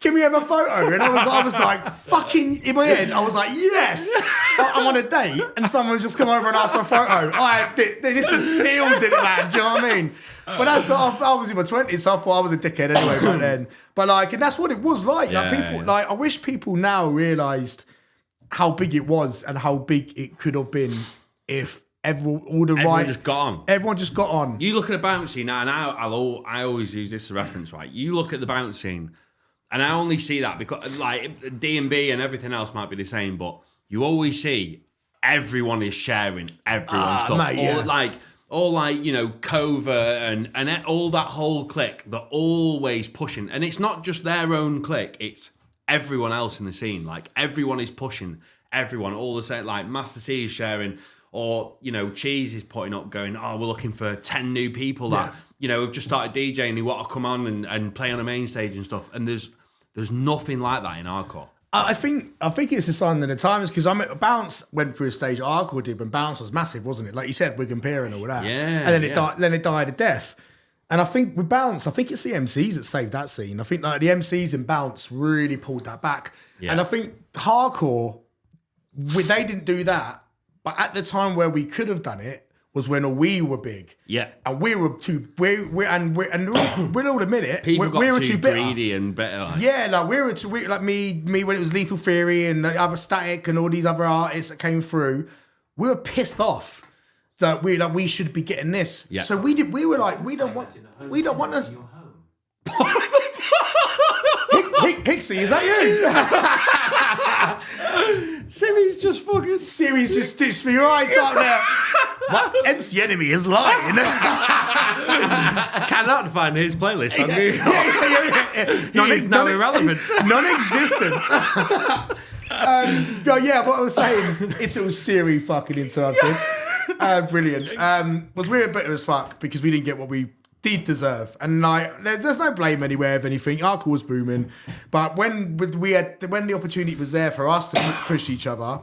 can we have a photo? And I was like, fucking in my head, I was like, yes, I'm on a date, and someone's just come over and asked for a photo. This is sealed it, man. Do you know what I mean? But I was in my 20s, so I thought I was a dickhead anyway back then. But like, and that's what it was like. Like people, like, I wish people now realised how big it was and how big it could have been if. Everyone just got on. Everyone just got on. You look at a bounce scene now, and I always use this as a reference, right? You look at the bounce scene, and I only see that because, like, D&B and everything else might be the same, but you always see everyone is sharing everyone's stuff. Mate, like, all like, you know, Covert and all that whole clique, they're always pushing. And it's not just their own clique, it's everyone else in the scene. Like, everyone is pushing everyone, all the same. Like, Master C is sharing, or, you know, Cheese is putting up going, oh, we're looking for 10 new people that, you know, have just started DJing who want to come on and play on a main stage and stuff. And there's nothing like that in hardcore. I think it's a sign of the times, because Bounce went through a stage hardcore did when Bounce was massive, wasn't it? Like you said, Wigan Pier and all that. Yeah. And then it died a death. And I think with Bounce, I think it's the MCs that saved that scene. I think like the MCs in Bounce really pulled that back. Yeah. And I think hardcore, they didn't do that, but at the time where we could have done it was when we were big. Yeah. And we were too, we'll all admit it. People we got were too bitter. greedy and better. Like. Yeah, like like me when it was Lethal Theory and the other Static and all these other artists that came through, we were pissed off that we should be getting this. Yeah. So we were like, we don't want to. Pixie, is that you? Siri's just stitched me right up there. My MC Enemy is lying. Cannot find his playlist on Google. He's now irrelevant. Non-existent. But yeah, what I was saying, it's all Siri fucking interrupted. Brilliant. Was we were bitter as fuck because we didn't get what we did deserve, and like there's no blame anywhere of anything. Hardcore was booming, but when the opportunity was there for us to push each other,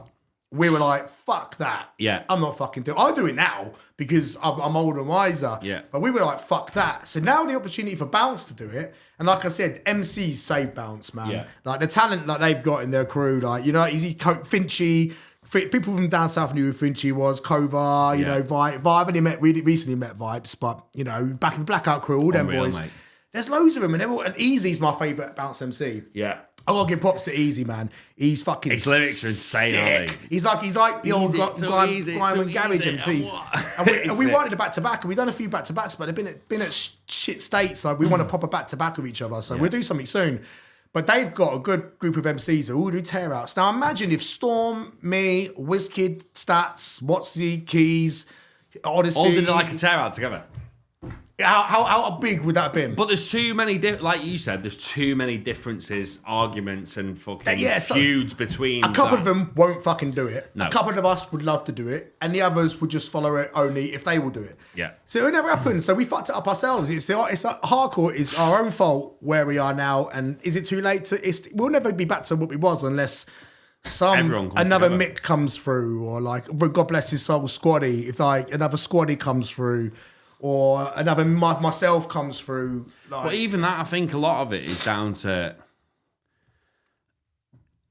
we were like, fuck that. Yeah, I'm not fucking doing it. I'll do it now because I'm older and wiser. Yeah, but we were like, fuck that. So now the opportunity for Bounce to do it, and like I said, MCs save Bounce, man. Yeah. Like the talent like they've got in their crew, like, you know, Finchy. People from down south knew who Finchy was, Kovar, you know, Vibe. I've only recently met Vibes, but, you know, back in the Blackout Crew, all them boys. Mate. There's loads of them, and Easy's my favourite Bounce MC. Yeah. I gotta give props to Easy, man. He's fucking his lyrics are insane, sick. Aren't they? He's like the old Grime and Garage MCs. And we wanted a back-to-back, and we've done a few back-to-backs, but they've been at shit states. Like, we want to pop a back-to-back with each other, so we'll do something soon. But they've got a good group of MCs who all do tear-outs. Now, imagine if Storm, me, WizKid, Stats, Watsy, Keys, Odyssey... all did it like a tear-out together. How big would that have been? But there's too many, like you said, there's too many differences, arguments, and fucking feuds between... A couple of them won't fucking do it. No. A couple of us would love to do it, and the others would just follow it only if they will do it. Yeah. So it would never happen. So we fucked it up ourselves. It's like hardcore is our own fault where we are now, and is it too late to... we'll never be back to what we was unless... another together. Mick comes through, or like, God bless his soul, Squaddy. If like another Squaddy comes through, or another myself comes through. Like, but even that, I think a lot of it is down to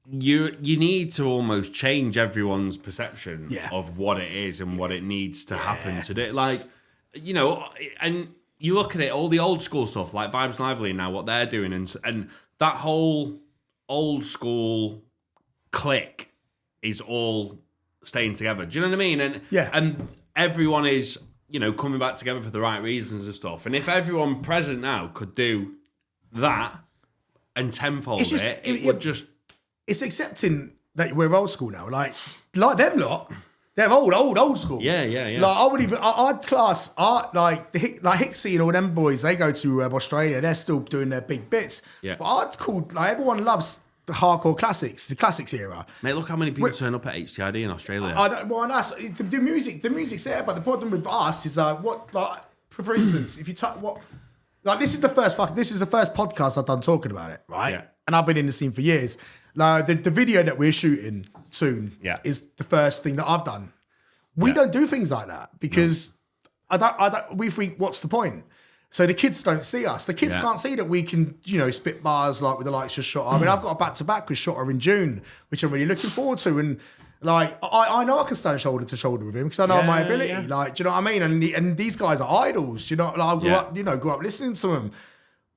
you need to almost change everyone's perception of what it is and what it needs to happen to do. Like, you know, and you look at it, all the old school stuff, like Vibes Lively now, what they're doing, and that whole old school clique is all staying together. Do you know what I mean? And everyone is, you know, coming back together for the right reasons and stuff. And if everyone present now could do that and tenfold it would just... It's accepting that we're old school now. Like them lot, they're old school. Yeah. Like I'd class art like Hicksy and all them boys. They go to Australia. They're still doing their big bits. Yeah. But I'd call, like, everyone loves the hardcore classics, the classics era. Mate, look how many people turn up at HTID in Australia. The music's there, but the problem with us is for instance, if you this is the first podcast I've done talking about it, right? Yeah. And I've been in the scene for years. Like the video that we're shooting soon is the first thing that I've done. We don't do things like that because we think, what's the point? So the kids don't see us. The kids can't see that we can, you know, spit bars like with the likes of Shotter. I mean, I've got a back-to-back with Shotter in June, which I'm really looking forward to. And like, I know I can stand shoulder to shoulder with him because I know my ability. Yeah. Like, do you know what I mean? And these guys are idols. Do you know? Like, I grew up listening to them,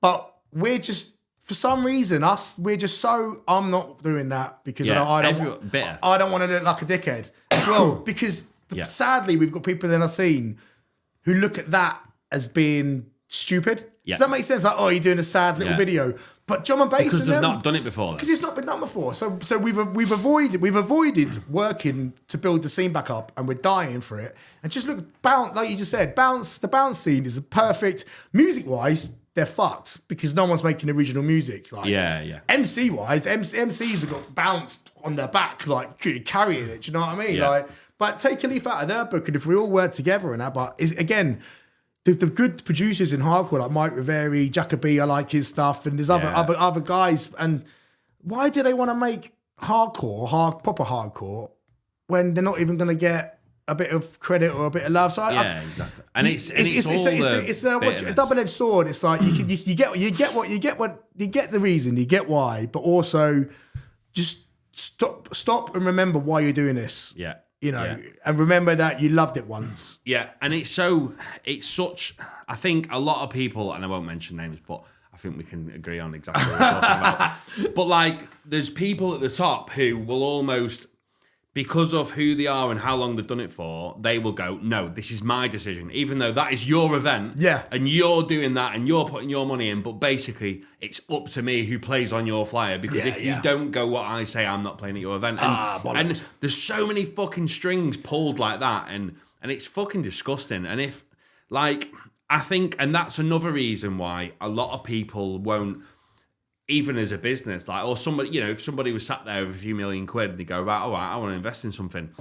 but we're just, for some reason, we're just so... I'm not doing that because I don't want to look like a dickhead as well. Because sadly, we've got people in our scene who look at that as being stupid. Yeah. Does that make sense? Like, oh, you're doing a sad little video, but drum and bass because they've not done it before. Because it's not been done before. So we've avoided working to build the scene back up, and we're dying for it. And just look, bounce, like you just said, the bounce scene is a perfect music wise. They're fucked because no one's making original music. Like, MC wise, MCs have got bounce on their back, like carrying it. Do you know what I mean? Yeah. Like, but take a leaf out of their book, and if we all work together and that, but again. The good producers in hardcore like Mike Riveri, Jacoby, I like his stuff, and there's other guys. And why do they want to make proper hardcore, when they're not even going to get a bit of credit or a bit of love? So exactly. And it's a double-edged sword. It's like you get the reason, you get why, but also just stop and remember why you're doing this. Yeah. You know, and remember that you loved it once. Yeah, and it's such, I think a lot of people, and I won't mention names, but I think we can agree on exactly what we're talking about. But like, there's people at the top who will almost, because of who they are and how long they've done it for, they will go, no, this is my decision, even though that is your event. Yeah. And you're doing that and you're putting your money in, but basically it's up to me who plays on your flyer, because if you don't go what I say, I'm not playing at your event. And there's so many fucking strings pulled like that, and it's fucking disgusting. And if, like, I think, and that's another reason why a lot of people won't, even as a business, like, or somebody, you know, if somebody was sat there with a few million quid and they go, right, all right, I want to invest in something.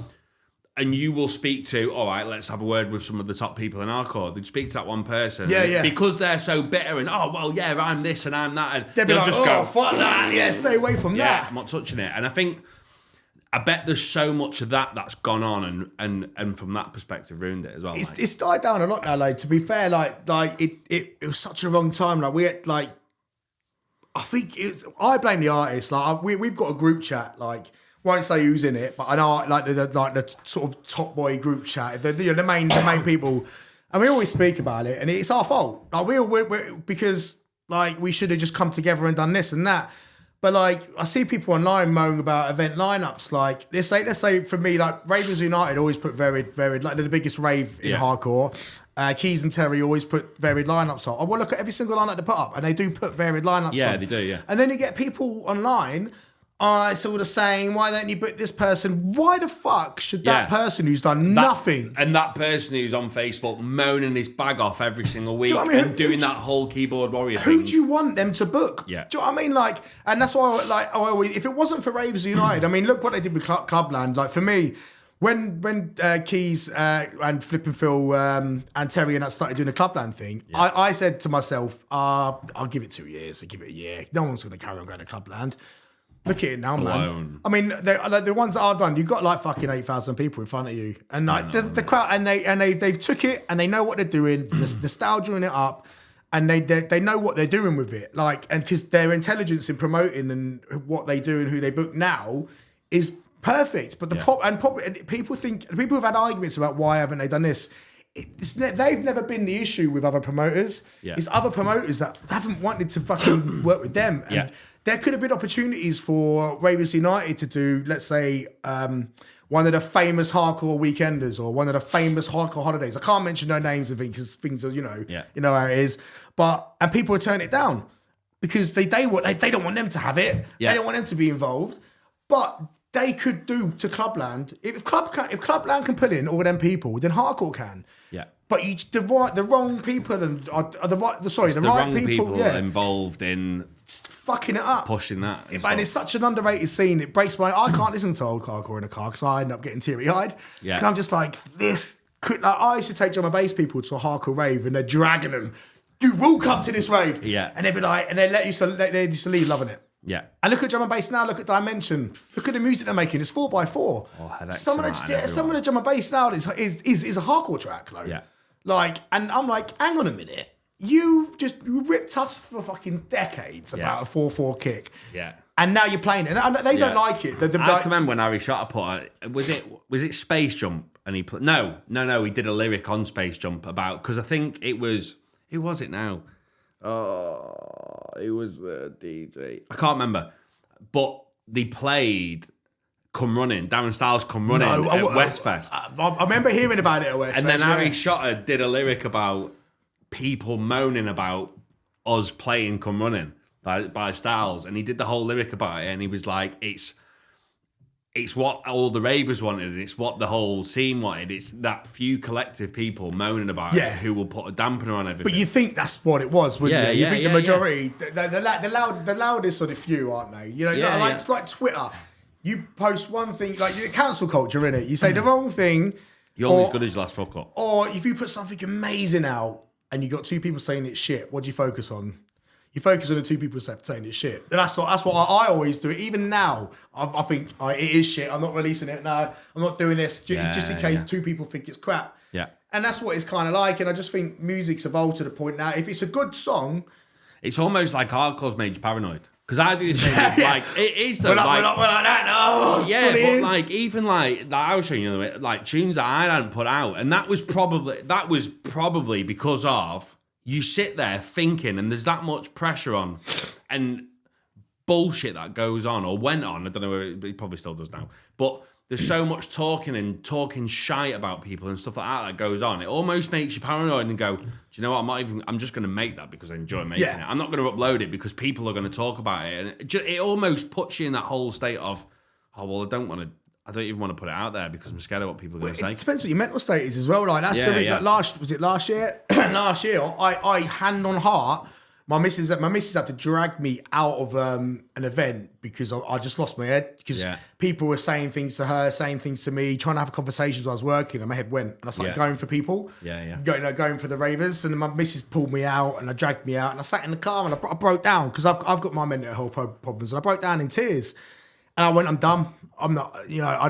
And you will speak to, all right, let's have a word with some of the top people in our court. They'd speak to that one person. Yeah. Because they're so bitter and, oh, well, yeah, I'm this and I'm that. And they'll they'll like, just go, fuck that. Yeah, stay away from that. I'm not touching it. And I bet there's so much of that's gone on and from that perspective ruined it as well. It's died down a lot now, like, to be fair, like it was such a wrong time. Like, we had, like, I think I blame the artist. Like, we've got a group chat. Like, won't say who's in it, but I know like the sort of top boy group chat. The main people, and we always speak about it, and it's our fault. Like, we're because like we should have just come together and done this and that. But like, I see people online moaning about event lineups. Like, let's say for me, like Ravens United always put varied, like they're the biggest rave in hardcore. Keys and Terry always put varied lineups up. I will look at every single lineup they put up, and they do put varied lineups up. Yeah, they do, yeah. And then you get people online, it's all the same. Why don't you book this person? Why the fuck should that person who's done nothing? And that person who's on Facebook moaning his bag off every single week and doing that whole keyboard warrior thing. Who do you want them to book? Yeah. Do you know what I mean? Like, and that's why I always, if it wasn't for Ravens United, I mean, look what they did with Clubland. Like, for me, when Keys and Flippin' Phil and Terry and that started doing the Clubland thing, I said to myself, I'll give it 2 years. I'll give it a year. No one's going to carry on going to Clubland. Look at it now, man. I mean, the ones that I've done, you've got like fucking 8,000 people in front of you, and like the crowd, and they've took it, and they know what they're doing. They're nostalgiaing it up, and they know what they're doing with it. Like, and because their intelligence in promoting and what they do and who they book now is perfect. But people have had arguments about why haven't they done this. They've never been the issue with other promoters. Yeah. It's other promoters that haven't wanted to fucking work with them. And there could have been opportunities for Ravens United to do, let's say, one of the famous hardcore weekenders or one of the famous hardcore holidays. I can't mention no names of it because things are, you know how it is. And people would turn it down because they don't want them to have it. Yeah. They don't want them to be involved. But they could do to Clubland. If Clubland can pull in all them people, then hardcore can. Yeah. But the wrong people and the right people involved in fucking it up, pushing that. And it's such an underrated scene. It breaks my. I can't listen to old hardcore in a car because I end up getting teary eyed. Yeah. Because I'm just like this. I used to take drum and bass people to a hardcore rave and they're dragging them. You will come to this rave. Yeah. And they'd be like, and they used to leave loving it. Yeah. And look at drum and bass now, look at Dimension. Look at the music they're making. It's 4x4. Oh, some of the drum and bass now is a hardcore track. Like, yeah. Like, and I'm like, hang on a minute. You ripped us for fucking decades about a 4/4 kick. Yeah. And now you're playing it. And they don't like it. I can remember when Harry Shotter put was it Space Jump? And he put no, he did a lyric on Space Jump about, because I think it was, who was it now? Oh, it was the DJ. I can't remember. But they played Come Running, Darren Styles Come Running at Westfest. I remember hearing about it at Westfest. And then Harry Shotter did a lyric about people moaning about Us Playing Come Running by Styles, and he did the whole lyric about it, and he was like, it's what all the ravers wanted, and it's what the whole scene wanted. It's that few collective people moaning about it who will put a dampener on everything. But you think that's what it was, wouldn't you? You think the majority, the loudest of the few, aren't they? You know, like Twitter. You post one thing, like the cancel culture, innit? You say the wrong thing. You're only as good as your last fuck up. Or if you put something amazing out and you got two people saying it's shit, what do you focus on? You focus on the two people saying it's shit. And that's what I always do. Even now, I think it is shit. I'm not releasing it. No, I'm not doing this. Just in case two people think it's crap. Yeah. And that's what it's kind of like. And I just think music's evolved to the point now. If it's a good song, it's almost like hardcore's made you paranoid. Because I do the same thing. Like, it is though. We're like that. No. Yeah, but like, even like I was showing you the other way, like tunes that I hadn't put out. And that was probably because of you sit there thinking, and there's that much pressure on and bullshit that goes on or went on. I don't know, it probably still does now. But there's so much talking shite about people and stuff like that goes on. It almost makes you paranoid and go, do you know what? I'm just going to make that because I enjoy making it. I'm not going to upload it because people are going to talk about it. And it almost puts you in that whole state of, oh, well, I don't even want to put it out there because I'm scared of what people are going to say. It depends what your mental state is as well. Like that's like last year? Last year, I hand on heart, my missus had to drag me out of an event because I just lost my head because people were saying things to her, saying things to me, trying to have conversations while I was working, and my head went, and I started going for people, going for the ravers, and my missus pulled me out, and I dragged me out, and I sat in the car, and I broke down because I've got my mental health problems, and I broke down in tears. And I went, I'm done. I'm not,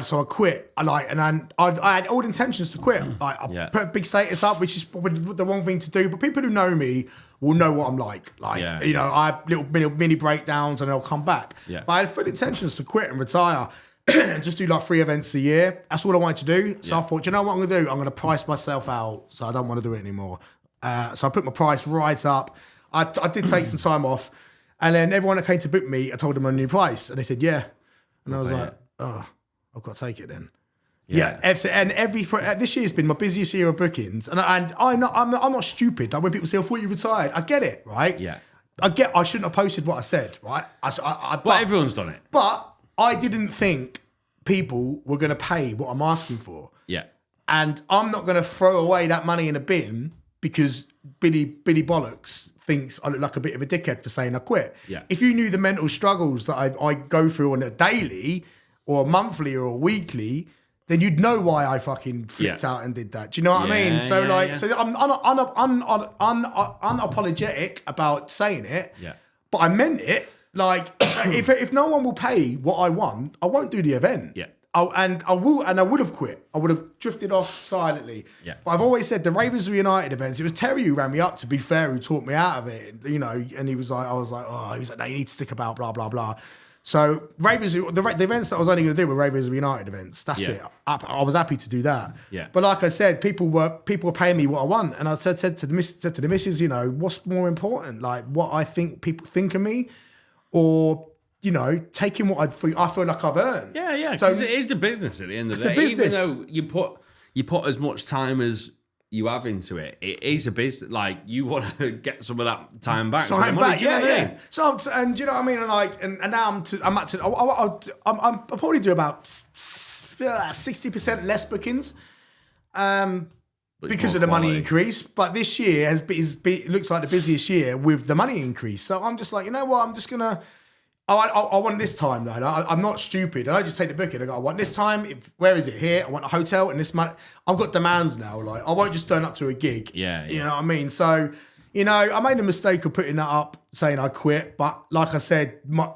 so I quit. I had all intentions to quit. Like, I put a big status up, which is probably the wrong thing to do. But people who know me will know what I'm like. I have little mini breakdowns and I'll come back. Yeah. But I had full intentions to quit and retire and just do like 3 events a year. That's all I wanted to do. So I thought, you know what I'm going to do? I'm going to price myself out. So I don't want to do it anymore. So I put my price right up. I did take some time off. And then everyone that came to book me, I told them a new price. And they said, yeah. And I was like, oh, I've got to take it then. Yeah. And this year's been my busiest year of bookings. And I'm not stupid. Like when people say, I thought you retired. I get it, right? Yeah. I shouldn't have posted what I said, right? But everyone's done it. But I didn't think people were going to pay what I'm asking for. Yeah. And I'm not going to throw away that money in a bin because Billy Bollocks thinks I look like a bit of a dickhead for saying I quit. Yeah. If you knew the mental struggles that I go through on a daily or a monthly or a weekly, then you'd know why I fucking flipped out and did that. Do you know what I mean? So so I'm unapologetic about saying it, but I meant it. Like if no one will pay what I want, I won't do the event. Yeah. I would have quit. I would have drifted off silently. Yeah. But I've always said the Ravens Reunited events, it was Terry who ran me up, to be fair, who talked me out of it. And he was like, no, you need to stick about, blah, blah, blah. So the events that I was only going to do were Ravens Reunited events. That's it. I was happy to do that. Yeah. But like I said, people were paying me what I want. And I said to the missus, what's more important? Like what I think people think of me, or taking what I feel like I've earned. Yeah, yeah. Because it is a business at the end of the day. It's a business. Even though you put as much time as you have into it, it is a business. Like you want to get some of that time back. So and you know what I mean. And now I'll probably do about 60% less bookings. Because of the money increase, but this year looks like the busiest year with the money increase. So I'm just like, you know what? I'm just gonna. I want this time though. I'm not stupid. I don't just take the booking. I want this time. Where is it? Here. I want a hotel and this money. I've got demands now. Like I won't just turn up to a gig. Yeah. You know what I mean? So, I made a mistake of putting that up, saying I quit. But like I said, my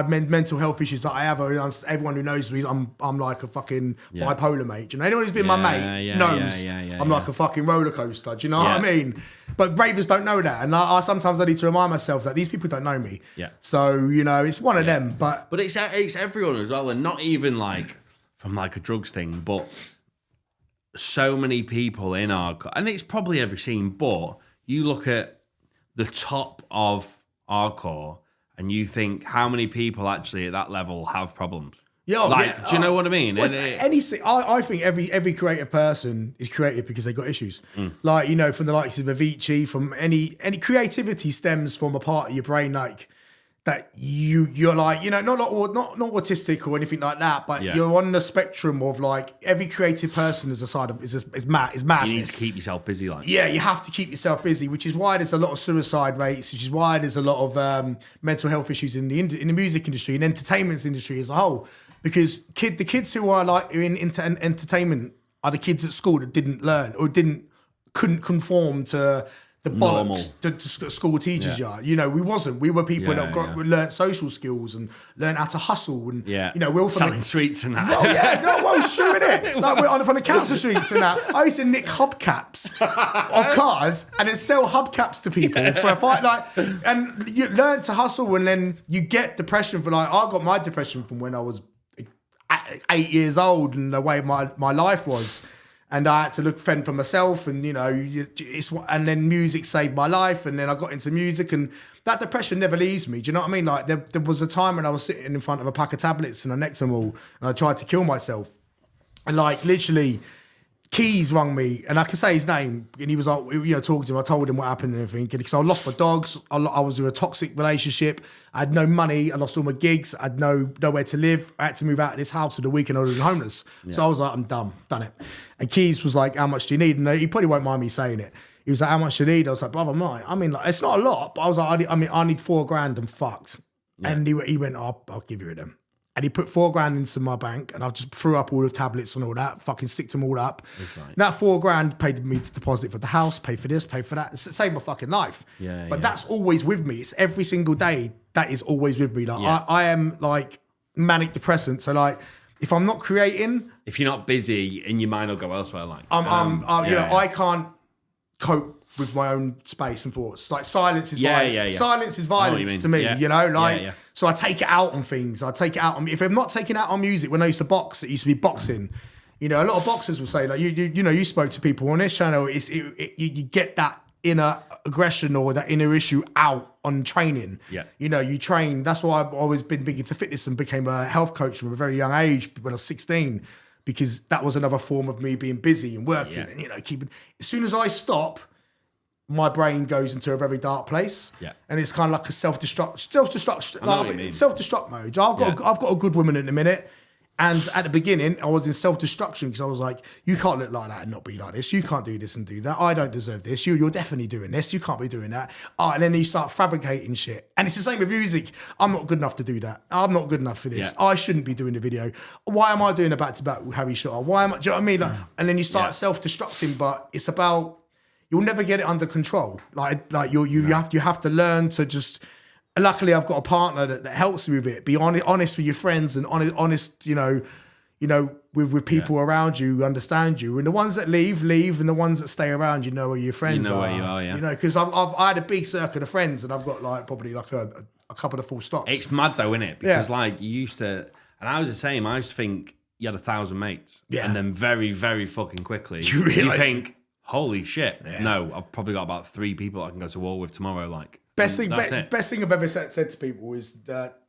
mental health issues that I have. Everyone who knows me, I'm like a fucking bipolar mate. Do you know, anyone who's been my mate knows I'm like a fucking roller coaster. Do you know what I mean? But ravers don't know that, and I sometimes I need to remind myself that these people don't know me. Yeah. So it's one of them. But it's everyone as well, and not even like from like a drugs thing, but so many people in and it's probably every scene. But you look at the top of hardcore. And you think how many people actually at that level have problems? Do you know what I mean? Well, I think every creative person is creative because they got issues. Like, you know, from the likes of Avicii, from any creativity stems from a part of your brain, like that you're like, you know, not autistic or anything like that, but you're on the spectrum of like every creative person is a side of is madness. You need to keep yourself busy, like. Yeah, you have to keep yourself busy, which is why there's a lot of suicide rates, which is why there's a lot of mental health issues in the music industry and entertainment industry as a whole. Because the kids who are like in entertainment are the kids at school that didn't learn or couldn't conform to the bollocks the school teachers are. You know, we were people that learnt social skills and learned how to hustle and you know, we're all from selling streets and that. Well, it's true, innit? Like we're on the council streets and that. I used to nick hubcaps of cars and then sell hubcaps to people for a fight. Like, and you learn to hustle and then you get depression for like I got my depression from when I was 8 years old and the way my life was, and I had to fend for myself, and you know, and then music saved my life, and then I got into music, and that depression never leaves me. Do you know what I mean? Like there was a time when I was sitting in front of a pack of tablets and I necked them all, and I tried to kill myself, and like literally. Keys rang me, and I can say his name, and he was like, you know, talking to him. I told him what happened and everything, because I lost my dogs. I was in a toxic relationship. I had no money. I lost all my gigs. I had nowhere to live. I had to move out of this house for the week, and I was homeless. So I was like, I'm done it. And Keys was like, how much do you need? And he probably won't mind me saying it. He was like, how much do you need? I was like, brother, I mean, like, it's not a lot, but I was like, I need $4,000 and fucked. Yeah. And he went, I'll give you them. And he put $4,000 into my bank, and I just threw up all the tablets and all that, fucking sticked them all up. Right. That $4,000 paid me to deposit for the house, pay for this, pay for that. It saved my fucking life. But that's always with me. It's every single day that is always with me. Like I am like manic depressant. So like if I'm not creating, if you're not busy, and your mind will go elsewhere. Like I can't cope with my own space and thoughts. Like silence is violence. Silence is violence to me, you know? Like so I take it out on things. I take it out on if I'm not taking it out on music, when I used to box, it used to be boxing. You know, a lot of boxers will say, like, you know, you spoke to people on this channel, you get that inner aggression or that inner issue out on training. Yeah. You know, you train. That's why I've always been big into fitness and became a health coach from a very young age when I was 16, because that was another form of me being busy and working and, you know, keeping. As soon as I stop, my brain goes into a very dark place, and it's kind of like a self-destruct mode. I've got a good woman in a minute, and at the beginning I was in self-destruction because I was like, you can't look like that and not be like this. You can't do this and do that. I don't deserve this. You're definitely doing this. You can't be doing that. And then you start fabricating shit. And it's the same with music. I'm not good enough to do that. I'm not good enough for this. I shouldn't be doing the video. Why am I doing a back-to-back with Harry Shutter? Why am I? Do you know what I mean? Like, and then you start self-destructing, but it's about. You'll never get it under control. Like you have to learn to just. Luckily, I've got a partner that helps me with it. Be honest with your friends and honest, you know, with people around you who understand you. And the ones that leave, and the ones that stay around, you know where your friends are. You know where you are, You know, because I had a big circle of friends, and I've got like probably like a couple of full stops. It's mad though, isn't it? Because like you used to, and I was the same. I used to think you had 1,000 mates, and then very, very fucking quickly you think. Holy shit! Yeah. No, I've probably got about 3 people I can go to war with tomorrow. Like best thing I've ever said to people is that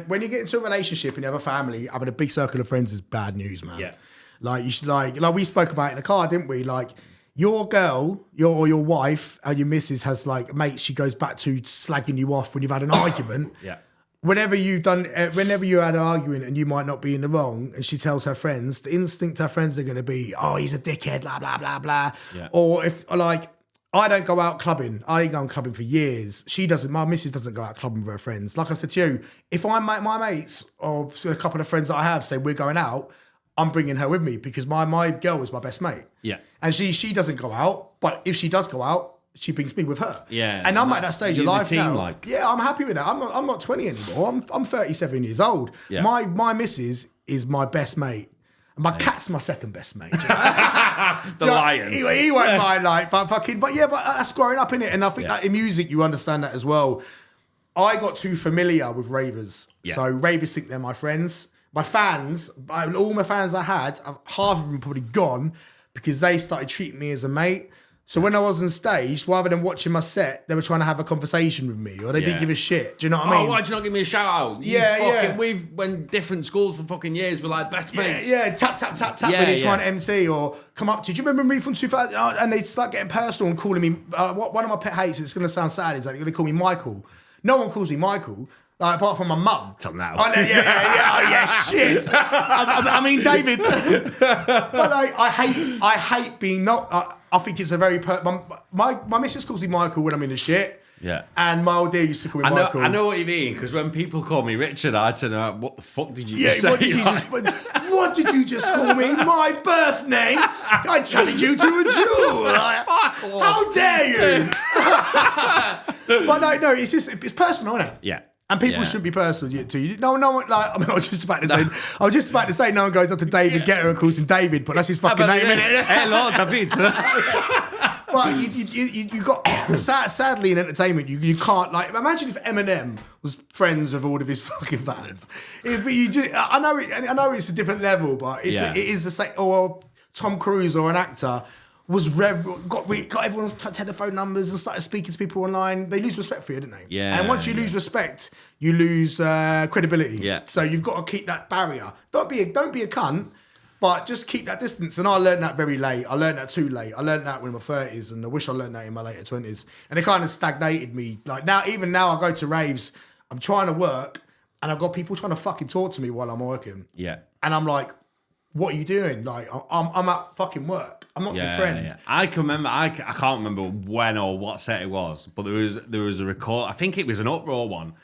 when you get into a relationship and you have a family, having a big circle of friends is bad news, man. Yeah, like you should like we spoke about it in the car, didn't we? Like your girl, your wife, and your missus has like mates she goes back to slagging you off when you've had an argument. Yeah. Whenever you had an argument and you might not be in the wrong, and she tells her friends, the instinct her friends are going to be, oh, he's a dickhead, blah, blah, blah, blah. Yeah. Or if, like, I don't go out clubbing. I ain't gone clubbing for years. My missus doesn't go out clubbing with her friends. Like I said to you, if my mates or a couple of friends that I have say we're going out, I'm bringing her with me because my girl is my best mate. Yeah. And she doesn't go out, but if she does go out, she brings me with her. Yeah. And I'm at that stage of life now. Yeah, I'm happy with that. I'm not 20 anymore. I'm 37 years old. Yeah. My missus is my best mate. And my cat's my second best mate. You know? The lion. He won't mind, like, but that's growing up in it. And I think that in music you understand that as well. I got too familiar with ravers. Yeah. So ravers think they're my friends. My fans, all my fans I had, half of them probably gone because they started treating me as a mate. So when I was on stage, rather than watching my set, they were trying to have a conversation with me, or they didn't give a shit. Do you know what I mean? Oh, why'd you not give me a shout out? We've when different schools for fucking years were like best mates. Yeah, tap when you're trying to MC or come up to. Do you remember me from 2000? And they start getting personal and calling me. One of my pet hates. It's going to sound sad. Is that they're going to call me Michael. No one calls me Michaal. Like, apart from my mum. Till now. Oh, shit. I mean, David. But I hate being not. I think it's a very. My missus calls me Michael when I'm in the shit. Yeah. And my old dear used to call me Michael. I know what you mean, because when people call me Richard, I turn out, what the fuck did you just say? What did you just call me? My birth name? I challenge you to a duel. How dare you? But no, it's personal, isn't it? Yeah. And people shouldn't be personal to you. No, like, I mean, I was just about to say, no one goes up to David Guetta and calls him David, but that's his fucking name, isn't it? Hello, David. But you got, sadly in entertainment, you can't, like, imagine if Eminem was friends with all of his fucking fans. I know it's a different level, but it is the same, or Tom Cruise or an actor got everyone's telephone numbers and started speaking to people online. They lose respect for you, don't they? Yeah. And once you lose respect, you lose credibility. Yeah. So you've got to keep that barrier. Don't be a cunt, but just keep that distance. And I learned that very late. I learned that too late. I learned that when in my 30s, and I wish I learned that in my later 20s. And it kind of stagnated me. Like even now, I go to raves. I'm trying to work, and I've got people trying to fucking talk to me while I'm working. Yeah. And I'm like, what are you doing? Like, I'm at fucking work. I'm not your friend. Yeah. I can remember. I can't remember when or what set it was, but there was a record. I think it was an Uproar one,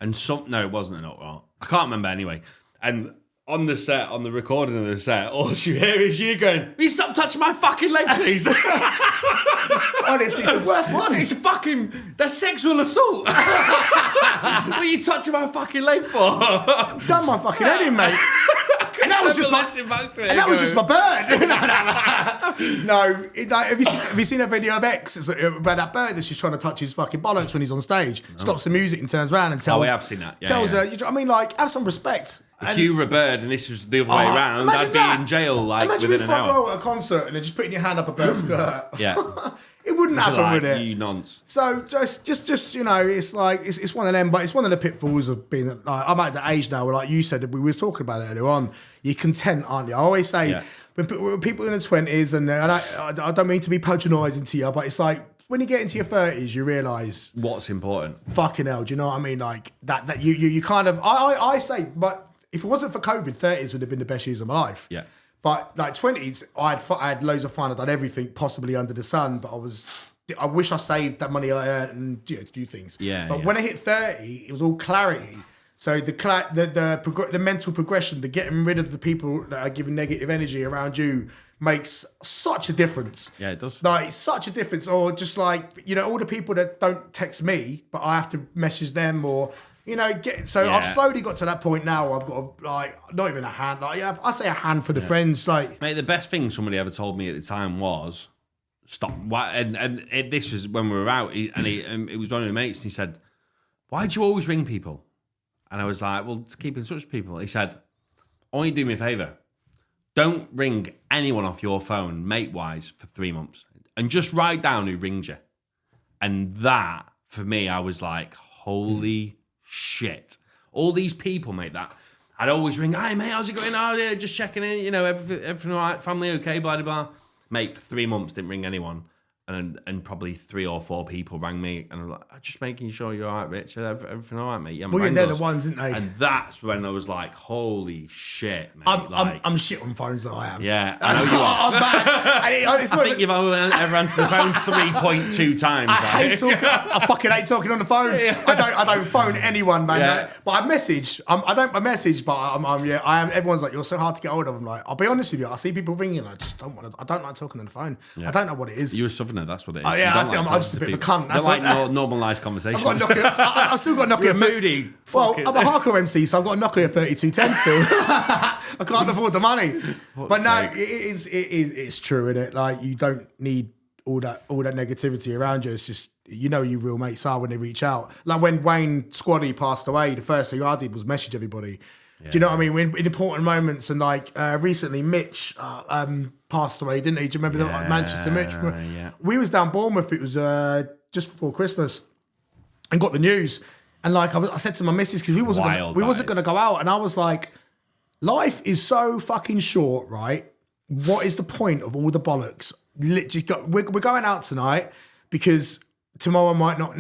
and no, it wasn't an Uproar. I can't remember anyway. And on the set, on the recording of the set, all you hear is you going, "Will you stop touching my fucking leg, please?" Honestly, it's the worst one. It's that's sexual assault. What are you touching my fucking leg for? Done my fucking head in, mate. And that was just my bird. No, have you seen a video of X? It's about that bird that's just trying to touch his fucking bollocks when he's on stage. Stops the music and turns around and tells. Oh, we have seen that. Yeah, tells her. I mean, like, have some respect. If you were a bird and this was the other way around, I'd be in jail like imagine within an hour. Imagine you front row at a concert and then just putting your hand up a bird's skirt. Yeah. It wouldn't happen, like, would it? You nonce. So just it's like it's one of them, but it's one of the pitfalls of being. Like, I'm at the age now where, like you said, we were talking about it earlier on. You're content, aren't you? I always say when people in their 20s, and I don't mean to be patronising to you, but it's like when you get into your 30s, you realise what's important. Fucking hell, do you know what I mean? Like that you kind of I say, but if it wasn't for COVID, 30s would have been the best years of my life. Yeah. But like 20s, I had loads of fun. I'd done everything possibly under the sun, but I wish I saved that money I earned and do things. Yeah. But when I hit 30, it was all clarity. So the mental progression, the getting rid of the people that are giving negative energy around you makes such a difference. Yeah, it does. Like such a difference. Or just like, all the people that don't text me, but I have to message them or. I've slowly got to that point now. I've got not even a hand. I say a hand for the friends. Like, mate, the best thing somebody ever told me at the time was stop. And this was when we were out, and it was one of the mates. And he said, "Why do you always ring people?" And I was like, "Well, to keep in touch with people." He said, "I want you to do me a favour. Don't ring anyone off your phone, mate-wise, for 3 months, and just write down who rings you." And that, for me, I was like, "Holy." Shit. All these people make that. I'd always ring, "Hi mate, how's it going? Oh yeah, just checking in, everything all right, family okay, blah blah blah." Mate, for 3 months didn't ring anyone. And probably 3 or 4 people rang me, and I'm like, "Just making sure you're all right, Rich. Everything all right, mate?" Yeah, they're the ones, aren't they? And that's when I was like, "Holy shit, mate!" I'm shit on phones, though. I am. Yeah, I know you are. I'm bad. I think you've ever answered the phone 3.2 times. I fucking hate talking on the phone. Yeah. I don't phone anyone, man. Yeah. But I message. I message, but I am. Everyone's like, "You're so hard to get hold of." I'm like, I'll be honest with you. I see people ringing. I just don't want to. I don't like talking on the phone. Yeah. I don't know what it is. You're a southerner. That's what it is. Oh, yeah, I'm just a bit of a cunt. That's like normalised conversation. I've still got Nokia. You're moody. Well, I'm a hardcore MC, so I've got a Nokia 3210 still. I can't afford the money. But no, it's true, isn't it? Like, you don't need all that negativity around you. It's just, you real mates are when they reach out. Like when Wayne Squaddy passed away, the first thing I did was message everybody. Yeah. Do you know what I mean? In important moments, and like recently, Mitch passed away, didn't he? Do you remember the Manchester Mitch? Yeah. We was down Bournemouth. It was just before Christmas, and got the news. And like I said to my missus, because we wasn't going to go out, and I was like, life is so fucking short, right? What is the point of all the bollocks? Literally, we're going out tonight because tomorrow might not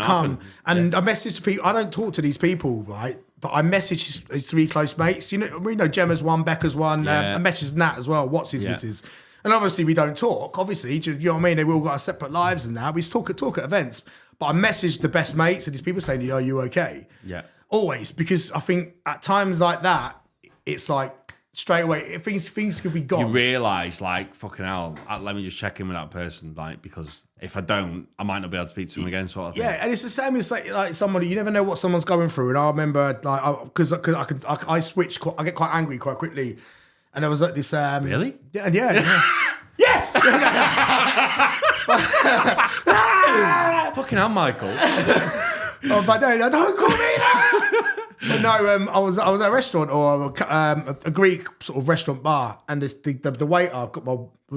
come. And I messaged people. I don't talk to these people, right? But I messaged his three close mates. You know, we know Gemma's one, Becca's one. I messaged Nat as well. What's his missus? And obviously we don't talk. Obviously, do you know what I mean? They've all got our separate lives and that. We talk at events. But I messaged the best mates and these people saying, "Are you okay?" Yeah. Always, because I think at times like that, it's like straight away things could be gone. You realise, like, fucking hell, let me just check in with that person, like, because if I don't, I might not be able to speak to them again, sort of thing. Yeah, and it's the same as like somebody, you never know what someone's going through. And I remember, like, because I switched, I get quite angry quite quickly. And there was like this. Really? Yeah. Yes! Fucking hell, Michael. Oh, but no, don't call me that. But no, I was at a restaurant or a Greek sort of restaurant bar, and the waiter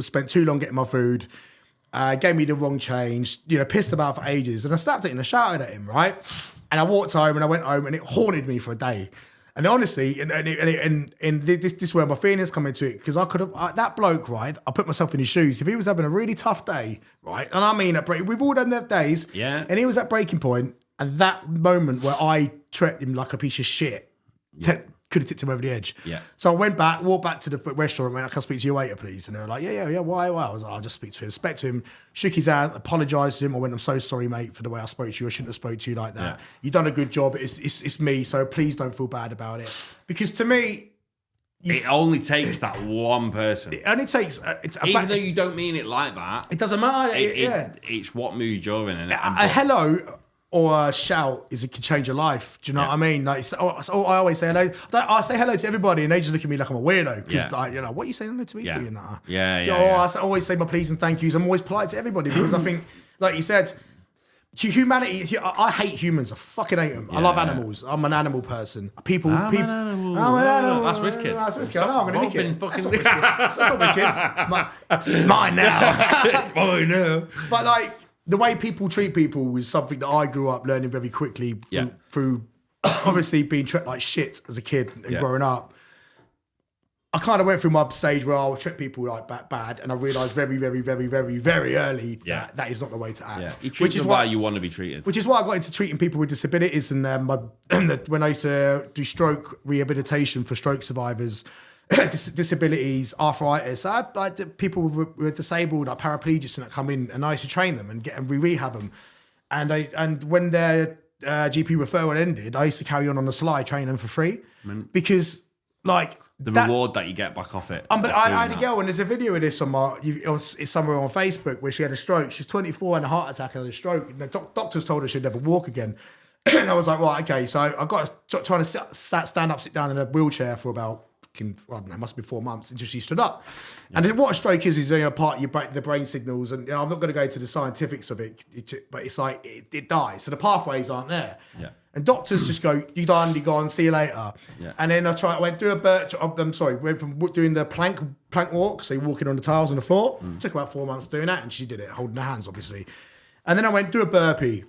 spent too long getting my food, gave me the wrong change, pissed about for ages, and I snapped it and I shouted at him, right? And I walked home and I went home and it haunted me for a day. And honestly, and this is where my feelings come into it, because I could have that bloke, right? I put myself in his shoes. If he was having a really tough day, right, and I mean, we've all done them days, yeah. And he was at breaking point, and that moment where I treated him like a piece of shit, could have tipped him over the edge. Yeah. So I walked back to the restaurant, and went, "I can speak to your waiter, please." And they were like, "Yeah. Why?" I was like, "I'll just speak to him." Spoke to him, shook his hand, apologised to him. I went, "I'm so sorry, mate, for the way I spoke to you. I shouldn't have spoke to you like that. Yeah. You've done a good job. It's me, so please don't feel bad about it." Because to me, it only takes that one person. It only takes... Even though you don't mean it like that. It doesn't matter. It's what mood you're in. A hello or a shout can change your life. Do you know what I mean? Like, I always say hello. I say hello to everybody, and they just look at me like I'm a weirdo. Because, what are you saying hello to me for? I always say my please and thank yous. I'm always polite to everybody because I think, like you said, humanity. I hate humans. I fucking hate them. I love animals. I'm an animal person. I'm an animal. That's whiskey. That's whiskey. I know. I'm gonna nick it. That's not whiskey. That's not whiskey. It's mine now. It's mine now. But like, the way people treat people is something that I grew up learning very quickly through obviously being treated like shit as a kid and growing up. I kind of went through my stage where I would treat people like bad, and I realised very, very, very, very, very early that is not the way to act. You treat them why you want to be treated. Which is why I got into treating people with disabilities, and when I used to do stroke rehabilitation for stroke survivors, disabilities, arthritis. I had like people who were disabled, like paraplegics, and that come in, and I used to train them and rehab them. And when their GP referral ended, I used to carry on the slide training them for free because like the reward that you get back off it. But I had a girl, and there's a video of this on it's somewhere on Facebook where she had a stroke. She's 24 and a heart attack and a stroke. And the doctors told her she'd never walk again. And I was like, right, okay. So I got trying to stand up, sit down in a wheelchair for about, I don't know, it must be 4 months until she stood up. Yeah. And what a stroke is part of the brain signals. And I'm not going to go into the scientifics of it, but it's like it dies. So the pathways aren't there. Yeah. And doctors just go, "You done, you gone, see you later." Yeah. And then I went through went from doing the plank walk, so you're walking on the tiles on the floor. Took about 4 months doing that, and she did it, holding her hands, obviously. And then I went do a burpee.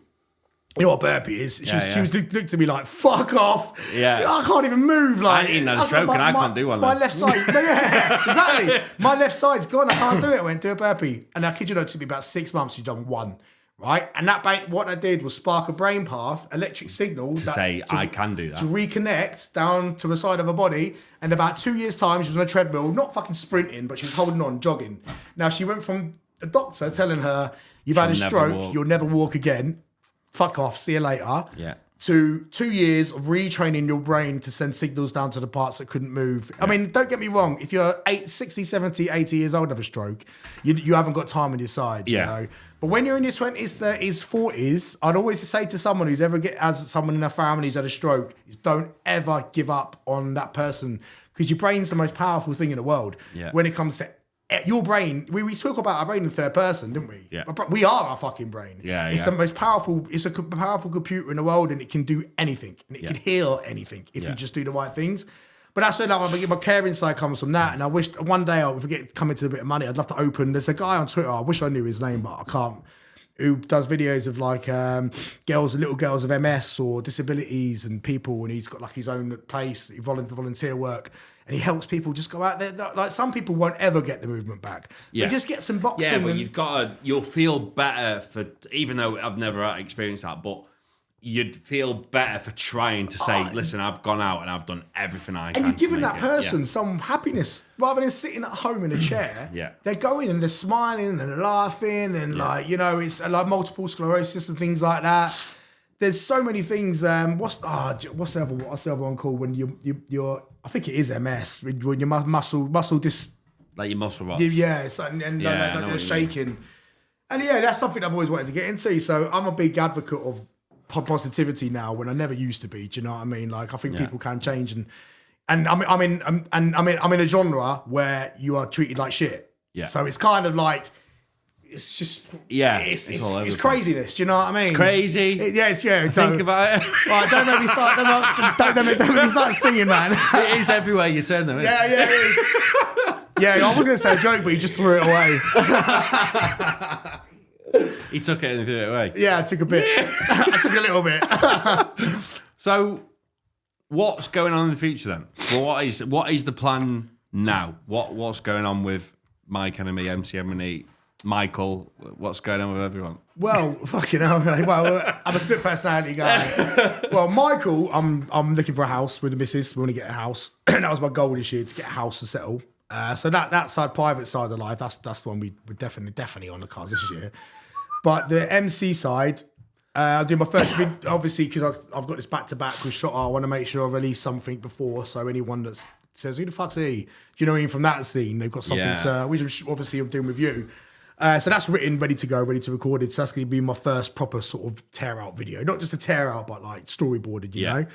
You know what a burpee is? She was looked at me like, "Fuck off!" Yeah, I can't even move. Like, I didn't know the stroke, and I can't do one. My left side, exactly. My left side's gone. I can't do it. I went do a burpee, and I kid you not, it took me about 6 months. She'd done one. Right, and what I did was spark a brain path, electric signal I can do that, to reconnect down to the side of her body. And about 2 years' time, she was on a treadmill, not fucking sprinting, but she was holding on, jogging. Now she went from the doctor telling her, "You've had a stroke, you'll never walk again. Fuck off, see you later." Yeah. To 2 years of retraining your brain to send signals down to the parts that couldn't move. Yeah. I mean, don't get me wrong. If you're 60, 70, 80 years old and have a stroke, you haven't got time on your side, you know. But when you're in your 20s, 30s, 40s, I'd always say to someone who's has someone in their family who's had a stroke, is don't ever give up on that person, because your brain's the most powerful thing in the world. Yeah. When it comes to your brain, we talk about our brain in third person, didn't we? Yeah. We are our fucking brain. Yeah, it's the most powerful. It's a powerful computer in the world, and it can do anything, and it can heal anything if you just do the right things. But that's where like my caring side comes from that. And I wish one day, if we get come into a bit of money, I'd love to open. There's a guy on Twitter. I wish I knew his name, but I can't. Who does videos of like little girls of MS or disabilities and people, and he's got like his own place, volunteer work, and he helps people just go out there. Like some people won't ever get the movement back. Yeah, just get some boxing. Yeah, but you'll feel better for, even though I've never experienced that, but you'd feel better for trying to say, listen, I've gone out and I've done everything I can. And you're giving that person some happiness rather than sitting at home in a chair. They're going and they're smiling and they're laughing and like, you know, it's like multiple sclerosis and things like that. There's so many things. What's the other one called when you're I think it is MS, when your muscle like your muscle rot. Yeah, and they're shaking. And yeah, that's something I've always wanted to get into. So I'm a big advocate of positivity now when I never used to be. Do you know what I mean? Like I think people can change, and I'm in a genre where you are treated like shit. Yeah. So it's kind of like it's just it's craziness. Do you know what I mean? It's crazy. Think about it. Right, don't make me start. Don't make me start singing, man. It is everywhere you turn them. Yeah, it is. Yeah, I was going to say a joke, but you just threw it away. He took it and threw it away. Yeah, I took a bit. I took a little bit. So, what's going on in the future then? Well, what is the plan now? What's going on with Mike Enemy, MCM, Michael? What's going on with everyone? Well, fucking hell. Well, I'm a split personality guy. Well, Michael, I'm looking for a house with the missus. We want to get a house. That was my goal this year, to get a house to settle. So that side, private side of life, that's the one we're definitely on the cards this year. But the MC side, I'll do my first video, obviously, because I've got this back-to-back with Shot. I want to make sure I release something before, so anyone that says, who the fuck's he? You know what I mean? From that scene, they've got something to, which obviously I'm doing with you. So that's written, ready to go, ready to record it. So that's going to be my first proper sort of tear-out video. Not just a tear-out, but like storyboarded, you know?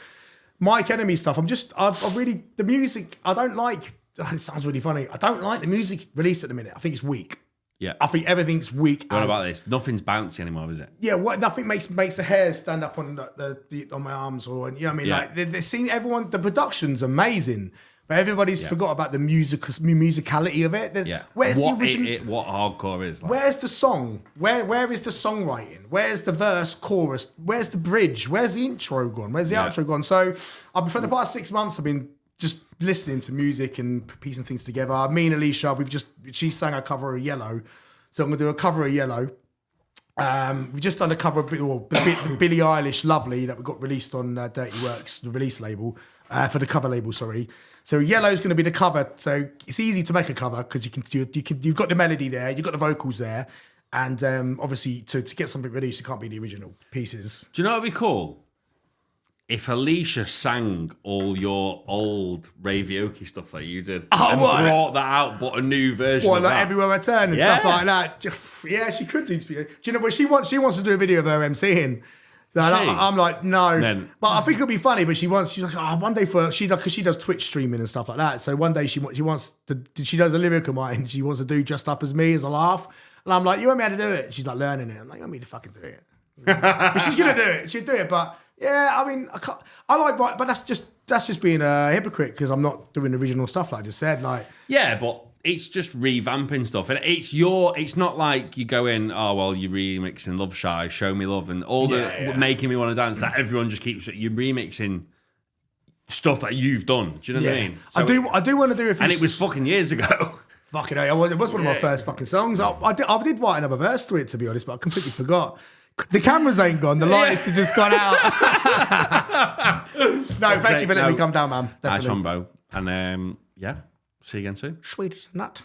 Mike Enemy stuff, I've really, the music, I don't like, it sounds really funny, I don't like the music released at the minute. I think it's weak. Yeah, I think everything's weak. What about this? Nothing's bouncy anymore, is it? Yeah, nothing makes the hair stand up on the on my arms, or you know what I mean. Like they're seeing everyone. The production's amazing, but everybody's forgot about the musicality of it. Where's the original? What hardcore is? Like? Where's the song? Where is the songwriting? Where's the verse, chorus? Where's the bridge? Where's the intro gone? Where's the outro gone? So for the past 6 months, I've been just listening to music and piecing things together. Me and Alicia, she sang a cover of Yellow. So I'm going to do a cover of Yellow. We've just done a cover of Billie Eilish, Lovely, that we got released on Dirty Works, the release label, for the cover label, sorry. So Yellow's going to be the cover. So it's easy to make a cover because you've got the melody there, you've got the vocals there. And obviously to get something released, it can't be the original pieces. Do you know what would be cool? If Alicia sang all your old Rave Aoki stuff that you did and brought that out, but a new version of like that. Everywhere I Turn and stuff like that. Yeah, she could do. Do you know what she wants? She wants to do a video of her MCing. So I'm like, no. But I think it'll be funny. But she's like, one day because she does Twitch streaming and stuff like that. So one day she does a lyric of mine. She wants to do Dressed Up As Me as a laugh. And I'm like, you want me to do it? And she's like learning it. I'm like, you want me to fucking do it? But she's gonna do it. She'll do it. But yeah, I mean, but that's just being a hypocrite because I'm not doing the original stuff that I just said. Like, yeah, but it's just revamping stuff, and it's not like you go in, oh well, you're remixing Love Shy, Show Me Love, and all the Making Me Want to Dance that everyone just keeps. You're remixing stuff that you've done. Do you know what I mean? So, I do want to do it, and it was fucking years ago. Fucking hell, it was one of my first fucking songs. I did write another verse to it, to be honest, but I completely forgot. The cameras ain't gone. The lights have just gone out. No, thank you for letting me come down, man. Definitely. Nice one, Bo. And see you again soon. Sweet as a nut.